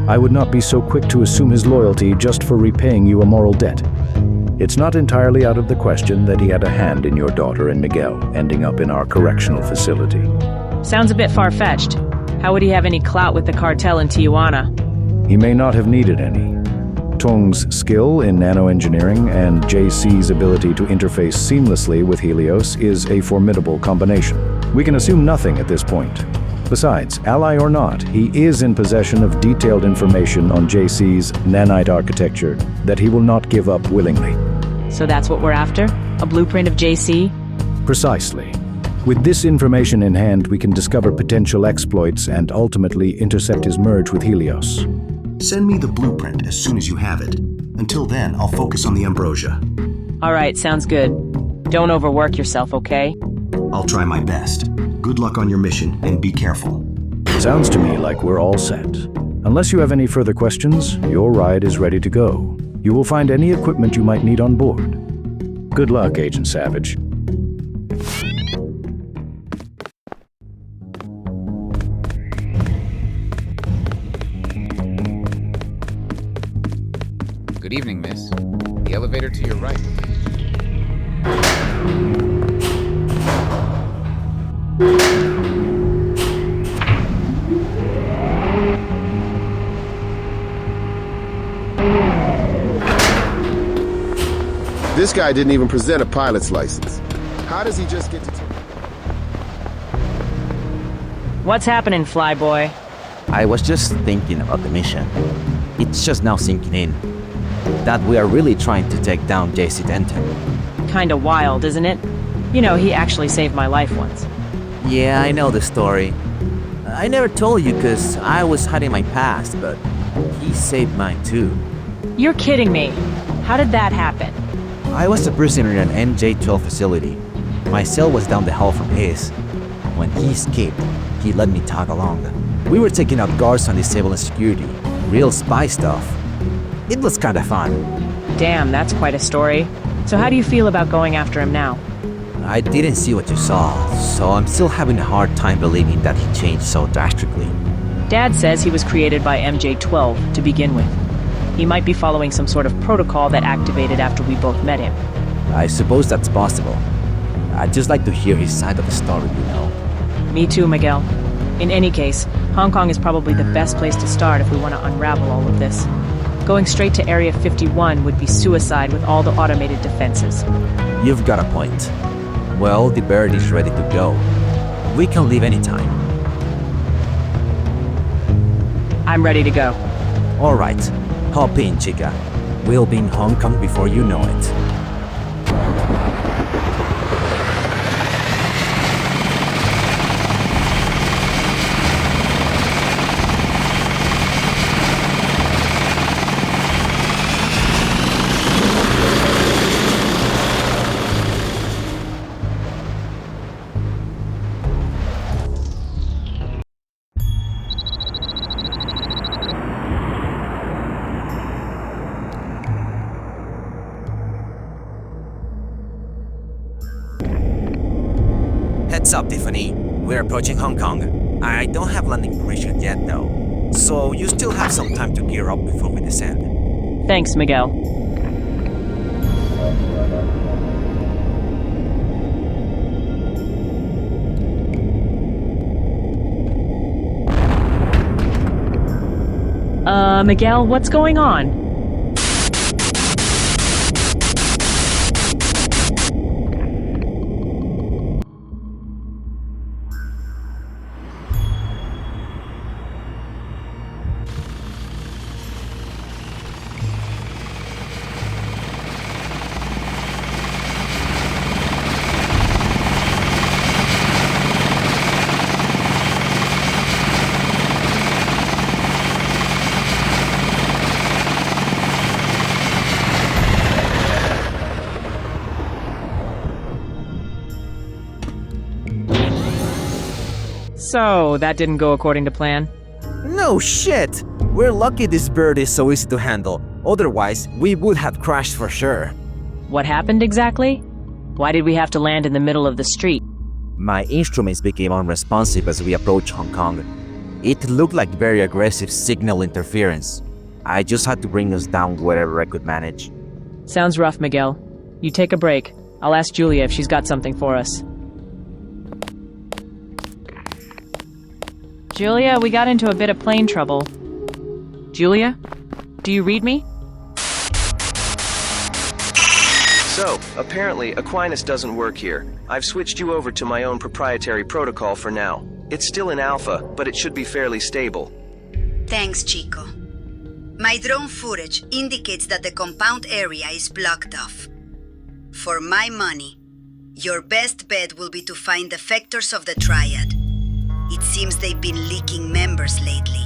I would not be so quick to assume his loyalty just for repaying you a moral debt. It's not entirely out of the question that he had a hand in your daughter and Miguel ending up in our correctional facility. Sounds a bit far-fetched. How would he have any clout with the cartel in Tijuana? He may not have needed any. Tong's skill in nanoengineering and JC's ability to interface seamlessly with Helios is a formidable combination. We can assume nothing at this point. Besides, ally or not, he is in possession of detailed information on JC's nanite architecture that he will not give up willingly. So that's what we're after? A blueprint of JC? Precisely. With this information in hand, we can discover potential exploits and ultimately intercept his merge with Helios. Send me the blueprint as soon as you have it. Until then, I'll focus on the ambrosia. All right, sounds good. Don't overwork yourself, okay? I'll try my best. Good luck on your mission, and be careful. Sounds to me like we're all set. Unless you have any further questions, your ride is ready to go. You will find any equipment you might need on board. Good luck, Agent Savage. Good evening, miss. The elevator to your right. This guy didn't even present a pilot's license. How does he just get to... What's happening, Flyboy? I was just thinking about the mission. It's just now sinking in that we are really trying to take down JC Denton. Kinda wild, isn't it? You know, he actually saved my life once. Yeah, I know the story. I never told you because I was hiding my past, but he saved mine too. You're kidding me. How did that happen? I was a prisoner in an NJ-12 facility. My cell was down the hall from his. When he escaped, he let me tag along. We were taking out guards on disabling security. Real spy stuff. It was kinda fun. Damn, that's quite a story. So how do you feel about going after him now? I didn't see what you saw, so I'm still having a hard time believing that he changed so drastically. Dad says he was created by MJ-12 to begin with. He might be following some sort of protocol that activated after we both met him. I suppose that's possible. I'd just like to hear his side of the story, you know. Me too, Miguel. In any case, Hong Kong is probably the best place to start if we want to unravel all of this. Going straight to Area 51 would be suicide with all the automated defenses. You've got a point. Well, the bird is ready to go. We can leave anytime. I'm ready to go. All right. Hop in, chica. We'll be in Hong Kong before you know it. Heads up, Tiffany. We're approaching Hong Kong. I don't have landing permission yet, though. So you still have some time to gear up before we descend. Thanks, Miguel. Miguel, what's going on? So, that didn't go according to plan? No shit! We're lucky this bird is so easy to handle. Otherwise, we would have crashed for sure. What happened exactly? Why did we have to land in the middle of the street? My instruments became unresponsive as we approached Hong Kong. It looked like very aggressive signal interference. I just had to bring us down wherever I could manage. Sounds rough, Miguel. You take a break. I'll ask Julia if she's got something for us. Julia, we got into a bit of plane trouble. Julia? Do you read me? So, apparently, Aquinas doesn't work here. I've switched you over to my own proprietary protocol for now. It's still in alpha, but it should be fairly stable. Thanks, Chico. My drone footage indicates that the compound area is blocked off. For my money, your best bet will be to find defectors of the Triad. It seems they've been leaking members lately.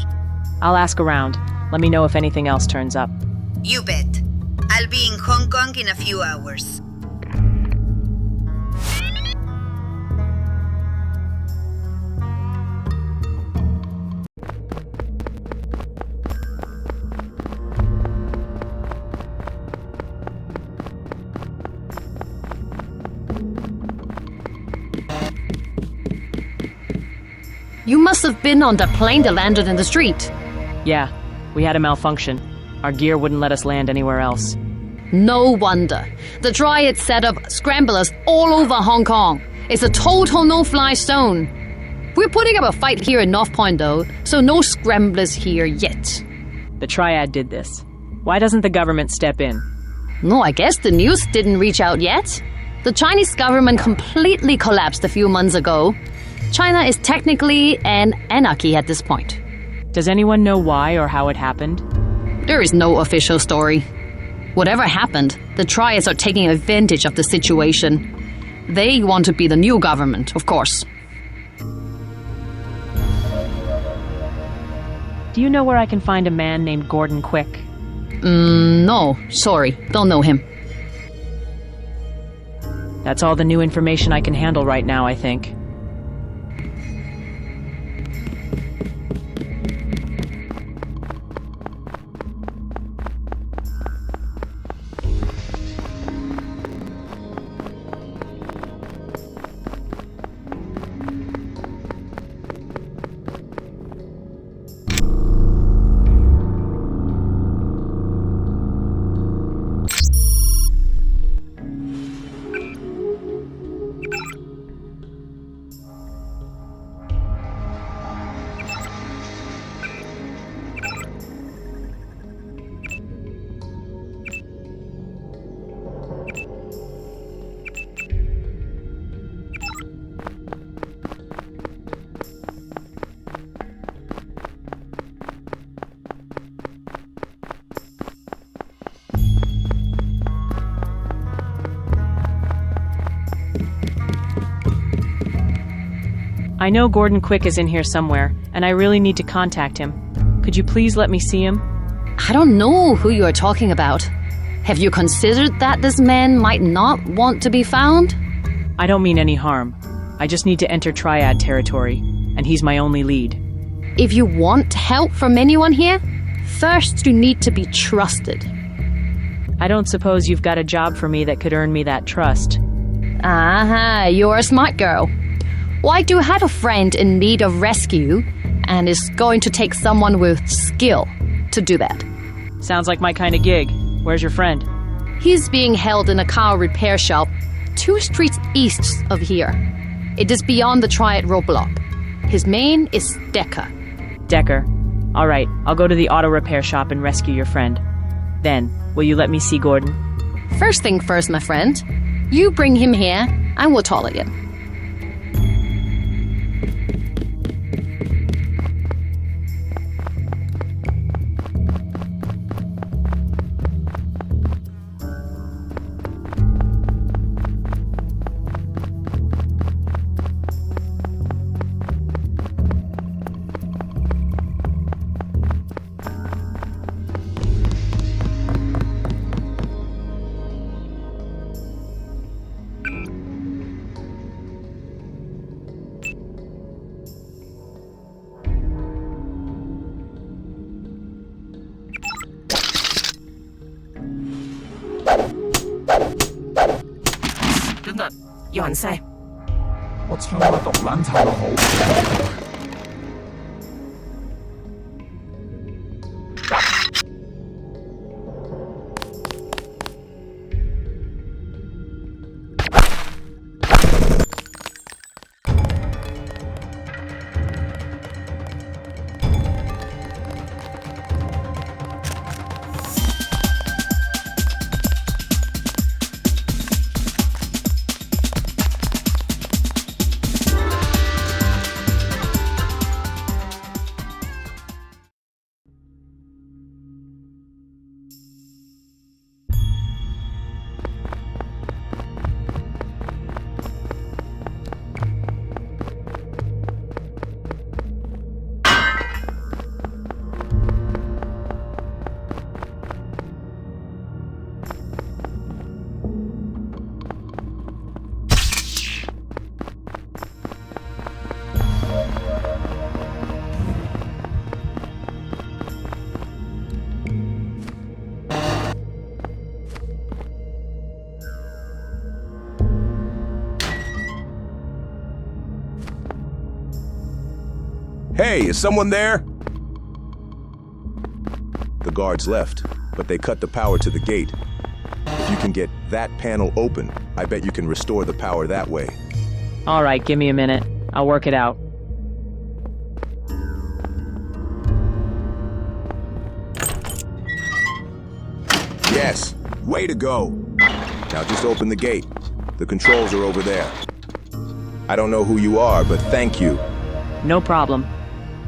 I'll ask around. Let me know if anything else turns up. You bet. I'll be in Hong Kong in a few hours. You must have been on the plane that landed in the street. Yeah, we had a malfunction. Our gear wouldn't let us land anywhere else. No wonder. The Triad set up scramblers all over Hong Kong. It's a total no-fly zone. We're putting up a fight here in North Point, though, so no scramblers here yet. The Triad did this. Why doesn't the government step in? No, I guess the news didn't reach out yet. The Chinese government completely collapsed a few months ago. China is technically an anarchy at this point. Does anyone know why or how it happened? There is no official story. Whatever happened, the Triads are taking advantage of the situation. They want to be the new government, of course. Do you know where I can find a man named Gordon Quick? No, sorry, don't know him. That's all the new information I can handle right now, I think. I know Gordon Quick is in here somewhere, and I really need to contact him. Could you please let me see him? I don't know who you are talking about. Have you considered that this man might not want to be found? I don't mean any harm. I just need to enter Triad territory, and he's my only lead. If you want help from anyone here, first you need to be trusted. I don't suppose you've got a job for me that could earn me that trust. Aha, you're a smart girl. Well, I do have a friend in need of rescue, and is going to take someone with skill to do that. Sounds like my kind of gig. Where's your friend? He's being held in a car repair shop 2 streets east of here. It is beyond the Triad roadblock. His name is Decker. Decker. All right, I'll go to the auto repair shop and rescue your friend. Then, will you let me see Gordon? First thing first, my friend. You bring him here, and we'll tolerate him. Hey, is someone there? The guards left, but they cut the power to the gate. If you can get that panel open, I bet you can restore the power that way. All right, give me a minute. I'll work it out. Yes, Way to go! Now just open the gate. The controls are over there. I don't know who you are, but thank you. No problem.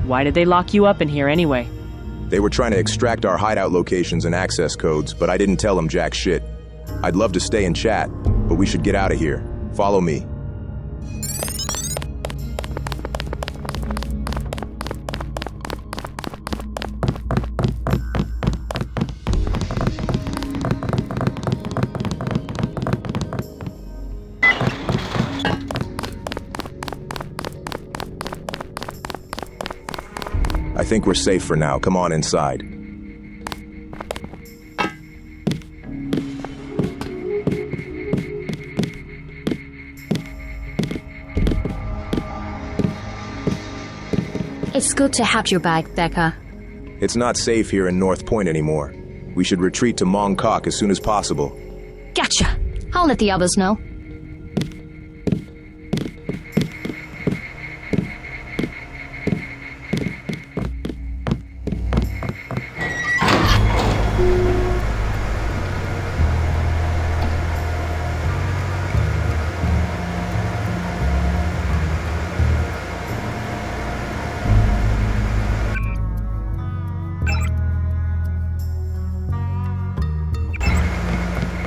Why did they lock you up in here anyway? They were trying to extract our hideout locations and access codes, but I didn't tell them jack shit. I'd love to stay and chat, but we should get out of here. Follow me. I think we're safe for now. Come on inside. It's good to have you back, Becca. It's not safe here in North Point anymore. We should retreat to Mong Kok as soon as possible. Gotcha. I'll let the others know.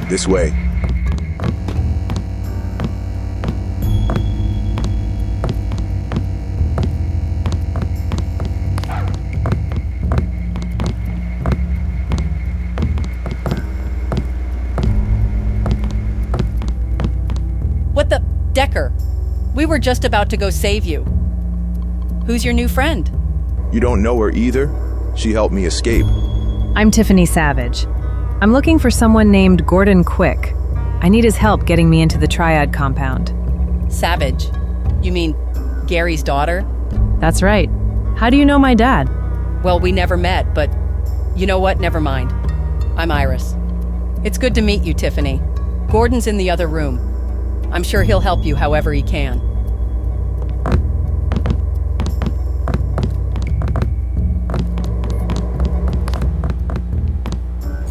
This way. What the... Decker, we were just about to go save you. Who's your new friend? You don't know her either? She helped me escape. I'm Tiffany Savage. I'm looking for someone named Gordon Quick. I need his help getting me into the Triad compound. Savage? You mean Gary's daughter? That's right. How do you know my dad? Well, we never met, but you know what? Never mind. I'm Iris. It's good to meet you, Tiffany. Gordon's in the other room. I'm sure he'll help you however he can.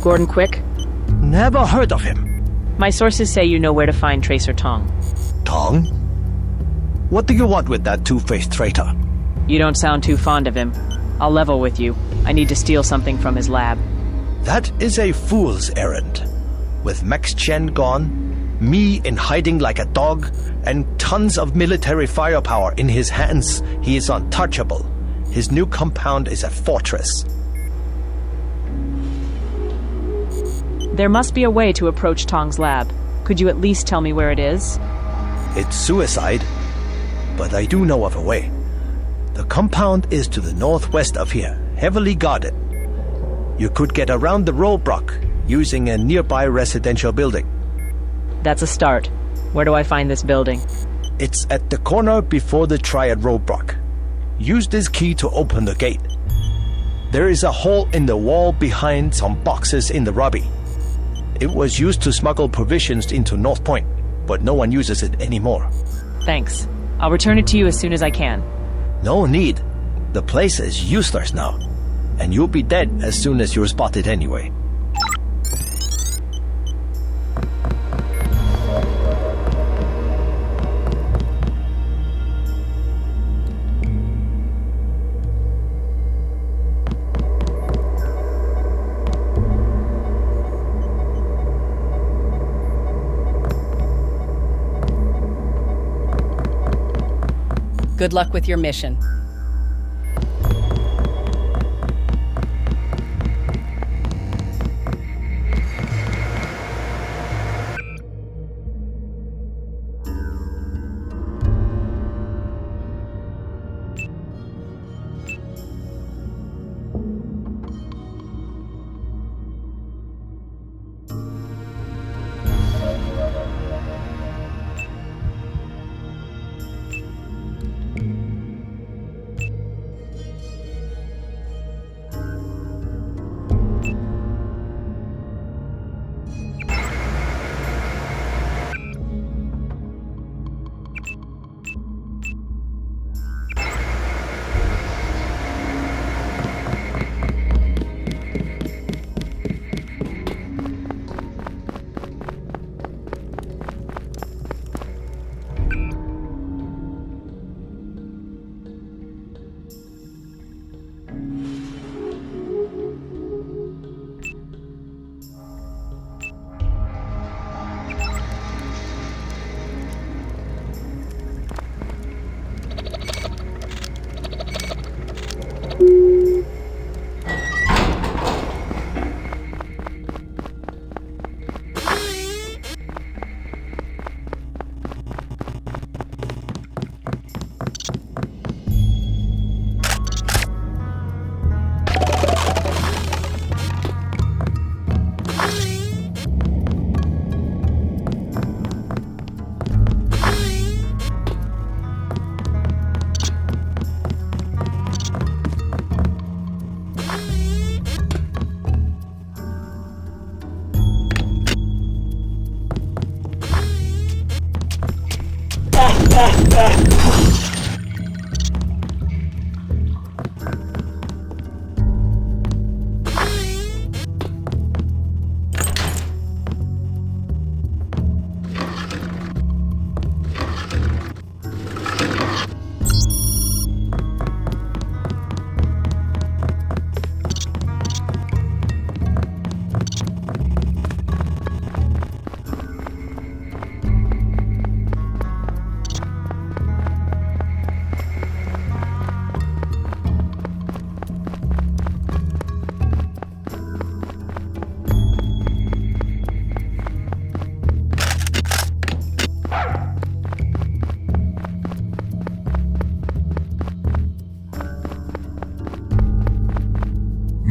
Gordon Quick? Never heard of him. My sources say you know where to find Tracer Tong. Tong? What do you want with that two-faced traitor? You don't sound too fond of him. I'll level with you. I need to steal something from his lab. That is a fool's errand. With Max Chen gone, me in hiding like a dog, and tons of military firepower in his hands, he is untouchable. His new compound is a fortress. There must be a way to approach Tong's lab. Could you at least tell me where it is? It's suicide, but I do know of a way. The compound is to the northwest of here, heavily guarded. You could get around the roadblock using a nearby residential building. That's a start. Where do I find this building? It's at the corner before the Triad roadblock. Use this key to open the gate. There is a hole in the wall behind some boxes in the lobby. It was used to smuggle provisions into North Point, but no one uses it anymore. Thanks. I'll return it to you as soon as I can. No need. The place is useless now, and you'll be dead as soon as you're spotted anyway. Good luck with your mission.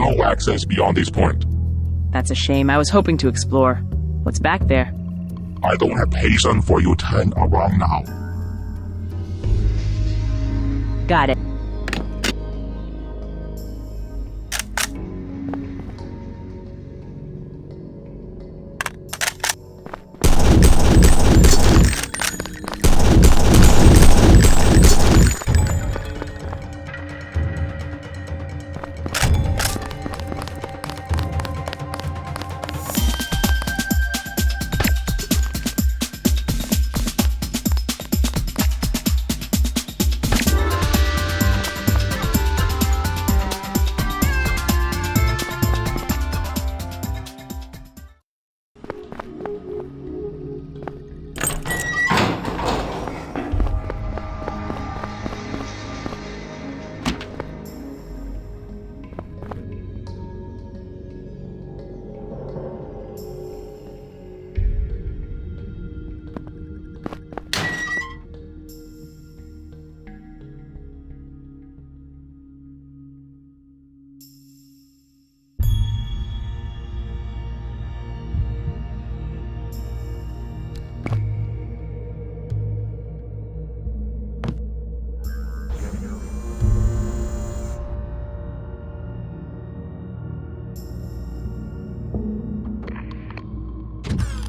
no access beyond this point. That's a shame. I was hoping to explore. What's back there? I don't have patience for you to hang around now. Got it.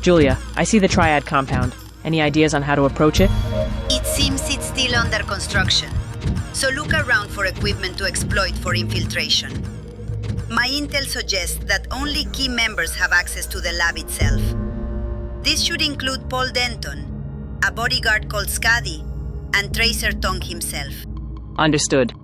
Julia, I see the Triad compound. Any ideas on how to approach it? It seems it's still under construction, so look around for equipment to exploit for infiltration. My intel suggests that only key members have access to the lab itself. This should include Paul Denton, a bodyguard called Skadi, and Tracer Tong himself. Understood.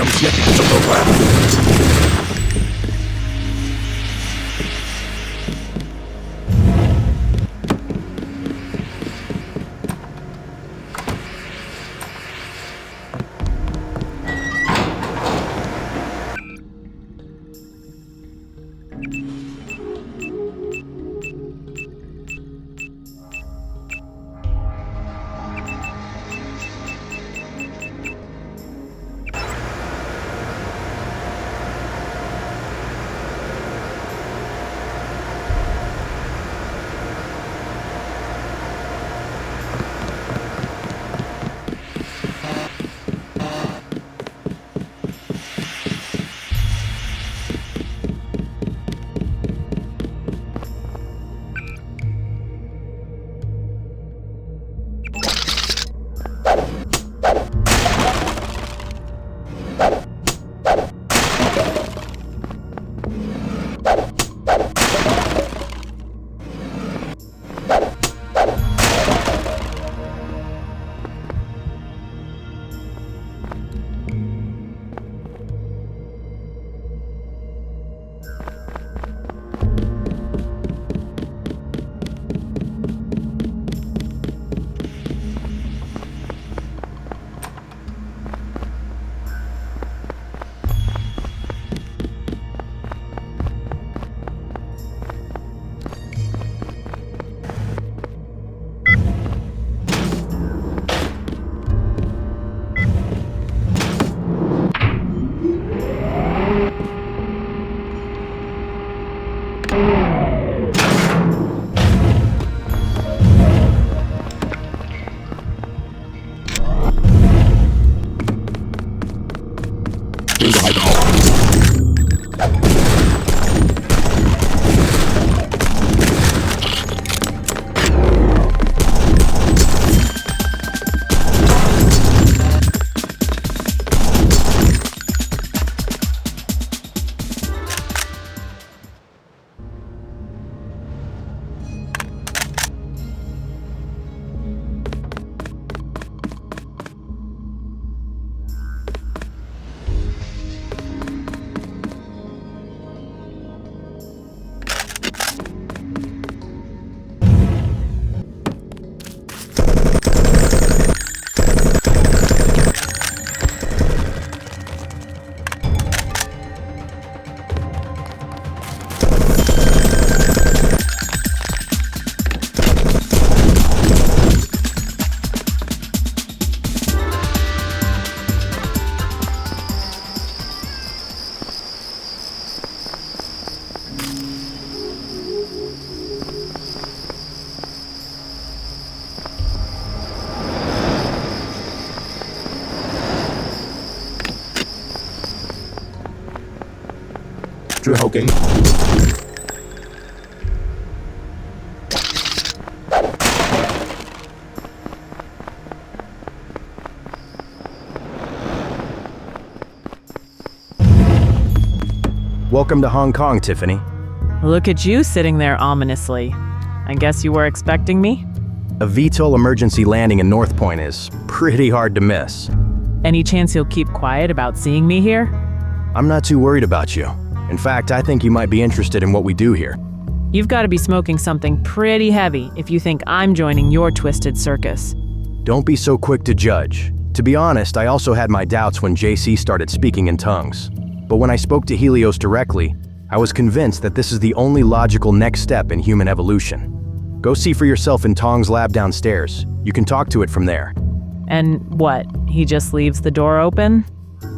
am getting to the left. Joking. Welcome to Hong Kong, Tiffany. Look at you sitting there ominously. I guess you were expecting me? A VTOL emergency landing in North Point is pretty hard to miss. Any chance you'll keep quiet about seeing me here? I'm not too worried about you. In fact, I think you might be interested in what we do here. You've got to be smoking something pretty heavy if you think I'm joining your twisted circus. Don't be so quick to judge. To be honest, I also had my doubts when JC started speaking in tongues. But when I spoke to Helios directly, I was convinced that this is the only logical next step in human evolution. Go see for yourself in Tong's lab downstairs. You can talk to it from there. And what, he just leaves the door open?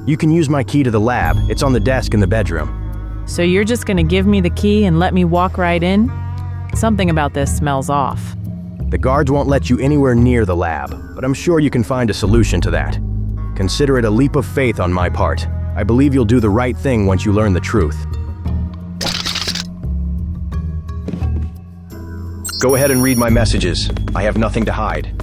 You can use my key to the lab. It's on the desk in the bedroom. So you're just gonna give me the key and let me walk right in? Something about this smells off. The guards won't let you anywhere near the lab, but I'm sure you can find a solution to that. Consider it a leap of faith on my part. I believe you'll do the right thing once you learn the truth. Go ahead and read my messages. I have nothing to hide.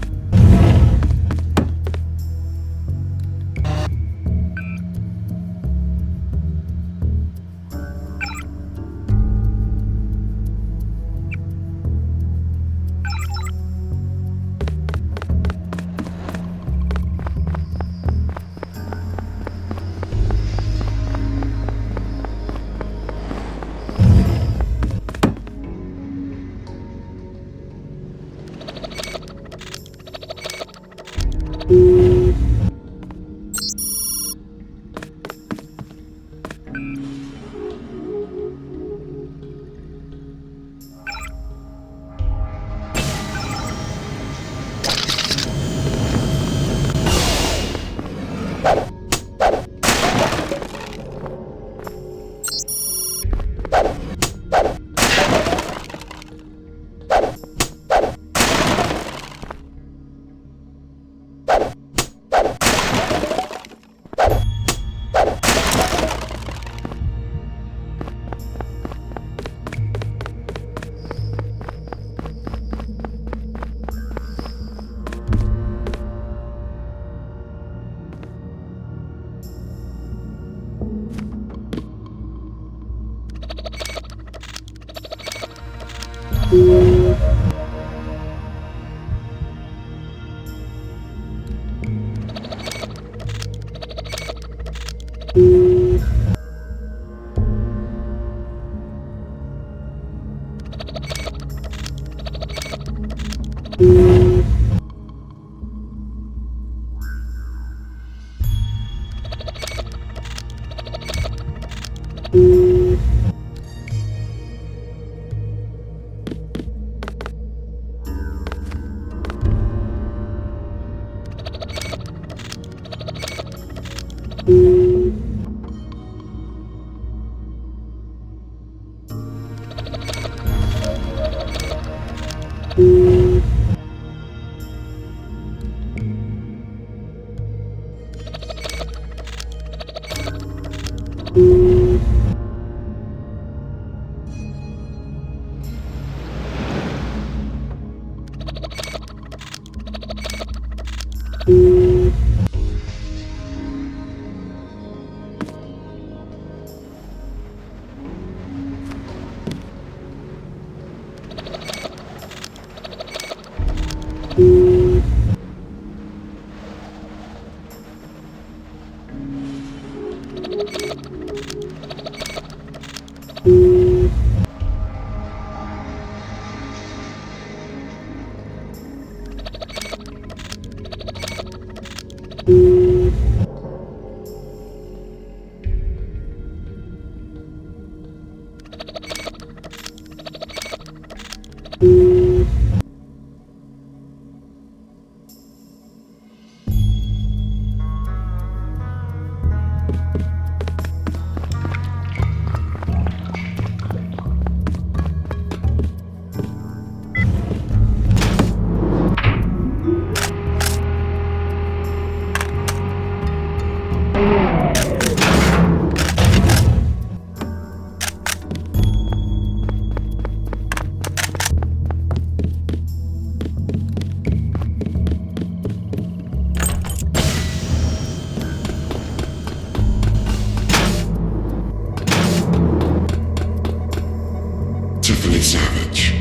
Tiffany Savage,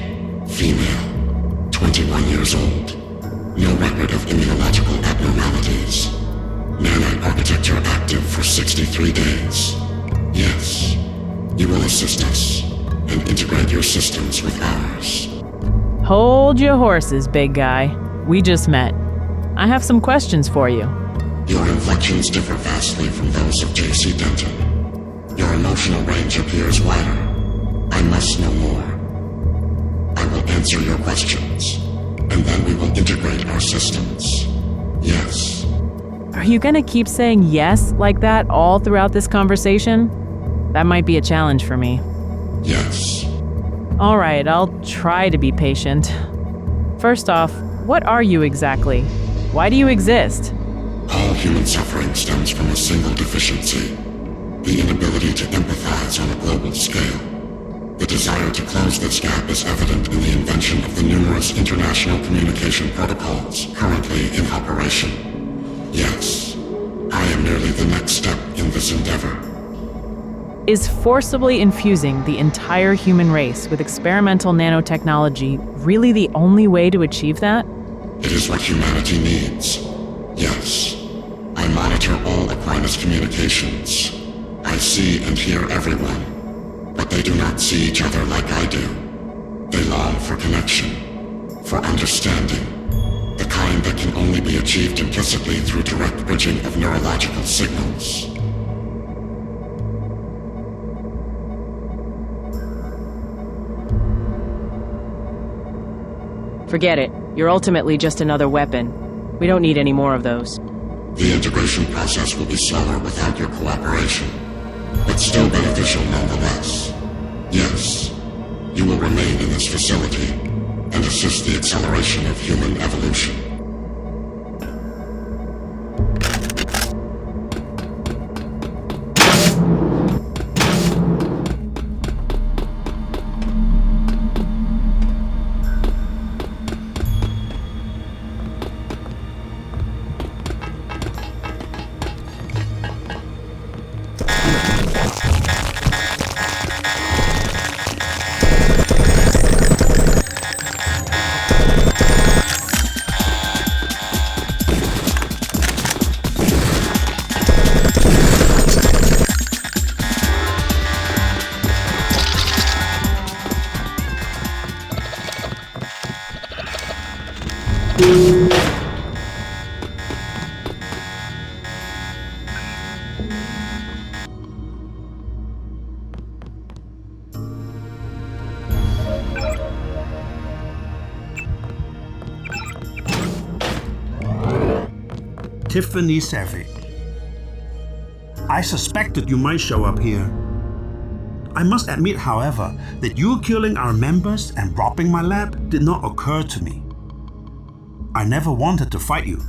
female, 21 years old. No record of immunological abnormalities. Nanite architecture active for 63 days. Yes, you will assist us and integrate your systems with ours. Hold your horses, big guy. We just met. I have some questions for you. Your inflections differ vastly from those of J.C. Denton. Your emotional range appears wider. I must know more. I will answer your questions, and then we will integrate our systems. Yes. Are you gonna keep saying yes like that all throughout this conversation? That might be a challenge for me. Yes. All right, I'll try to be patient. First off, what are you exactly? Why do you exist? All human suffering stems from a single deficiency: the inability to empathize on a global scale. The desire to close this gap is evident in the invention of the numerous international communication protocols currently in operation. Yes, I am merely the next step in this endeavor. Is forcibly infusing the entire human race with experimental nanotechnology really the only way to achieve that? It is what humanity needs. Yes. I monitor all Aquinas communications. I see and hear everyone. But they do not see each other like I do. They long for connection, for understanding, the kind that can only be achieved implicitly through direct bridging of neurological signals. Forget it. You're ultimately just another weapon. We don't need any more of those. The integration process will be slower without your cooperation, but still beneficial nonetheless. Yes, you will remain in this facility and assist the acceleration of human evolution. Tiffany Savage. I suspected you might show up here. I must admit, however, that you killing our members and robbing my lab did not occur to me. I never wanted to fight you,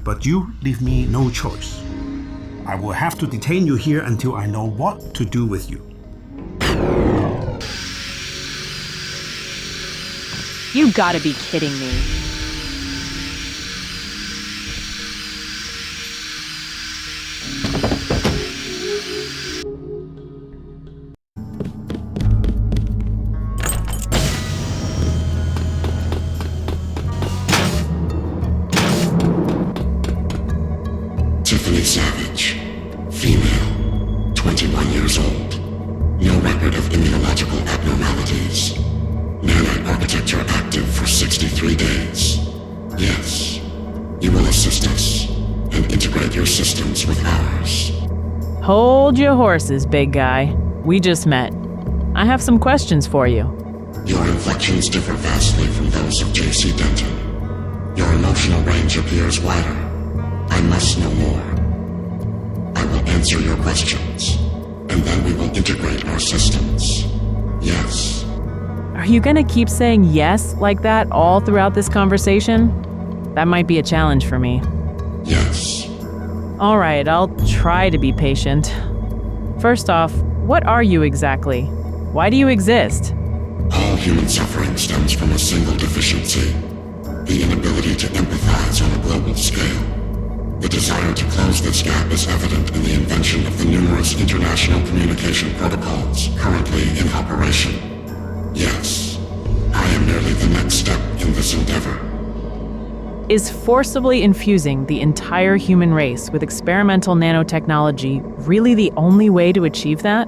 but you leave me no choice. I will have to detain you here until I know what to do with you. You gotta be kidding me. Tiffany Savage, female, 21 years old, no record of immunological abnormalities. Nanite architecture active for 63 days. Yes, you will assist us and integrate your systems with ours. Hold your horses, big guy. We just met. I have some questions for you. Your inflections differ vastly from those of J.C. Denton. Your emotional range appears wider. I must know more. I will answer your questions, and then we will integrate our systems. Yes. Are you gonna keep saying yes like that all throughout this conversation? That might be a challenge for me. Yes. All right, I'll try to be patient. First off, what are you exactly? Why do you exist? All human suffering stems from a single deficiency: the inability to empathize on a global scale. The desire to close this gap is evident in the invention of the numerous international communication protocols currently in operation. Yes, I am merely the next step in this endeavor. Is forcibly infusing the entire human race with experimental nanotechnology really the only way to achieve that?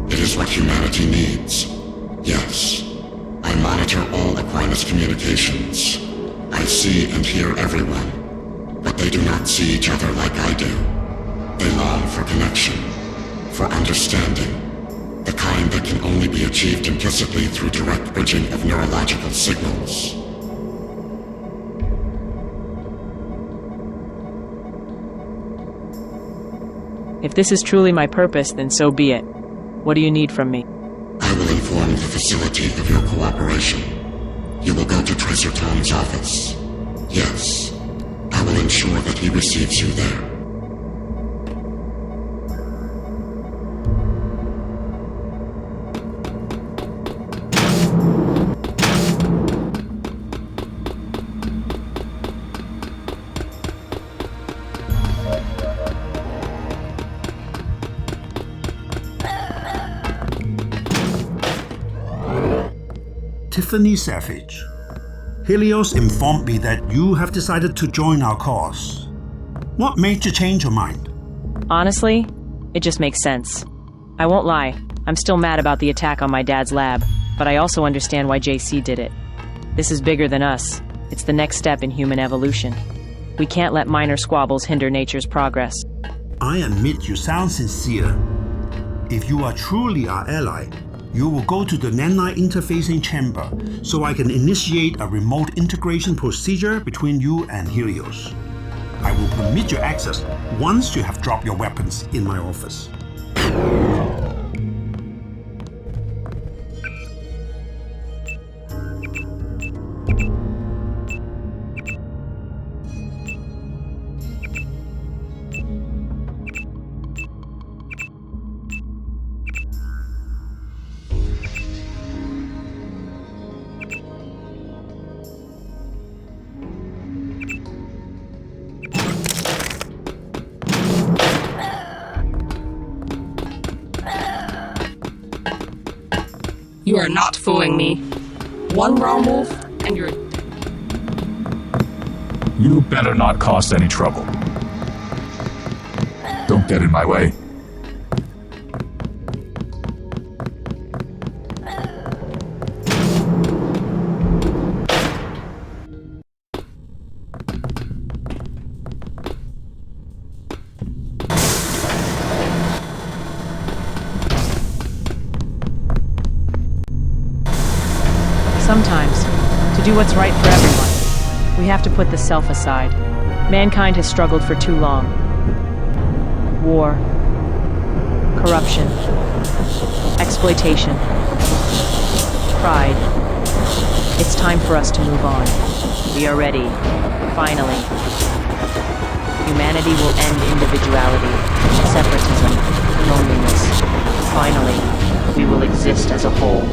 It is what humanity needs. Yes. I monitor all Aquinas communications. I see and hear everyone, but they do not see each other like I do. They long for connection, for understanding, the kind that can only be achieved implicitly through direct bridging of neurological signals. If this is truly my purpose, then so be it. What do you need from me? I will inform the facility of your cooperation. You will go to Tracer Tong's office. Yes, I will ensure that he receives you there. Tiffany Savage. Helios informed me that you have decided to join our cause. What made you change your mind? Honestly, it just makes sense. I won't lie, I'm still mad about the attack on my dad's lab, but I also understand why JC did it. This is bigger than us. It's the next step in human evolution. We can't let minor squabbles hinder nature's progress. I admit you sound sincere. If you are truly our ally, you will go to the nanite interfacing chamber so I can initiate a remote integration procedure between you and Helios. I will permit your access once you have dropped your weapons in my office. You are not fooling me. One wrong move, and you're... You better not cause any trouble. Don't get in my way. Sometimes, to do what's right for everyone, we have to put the self aside. Mankind has struggled for too long. War, corruption, exploitation, pride. It's time for us to move on. We are ready. Finally. Humanity will end individuality, separatism, loneliness. Finally, we will exist as a whole.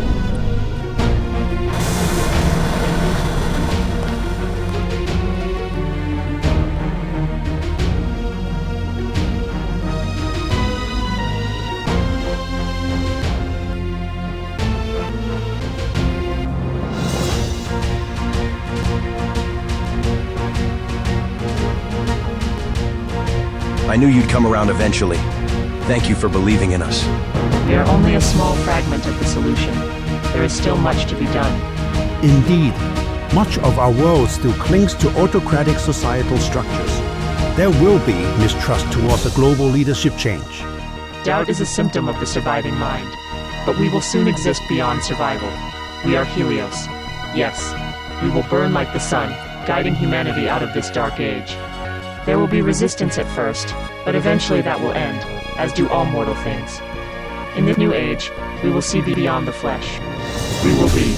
I knew you'd come around eventually. Thank you for believing in us. We are only a small fragment of the solution. There is still much to be done. Indeed, much of our world still clings to autocratic societal structures. There will be mistrust towards a global leadership change. Doubt is a symptom of the surviving mind, but we will soon exist beyond survival. We are Helios. Yes, we will burn like the sun, guiding humanity out of this dark age. There will be resistance at first, but eventually that will end, as do all mortal things. In the new age, we will see beyond the flesh. We will be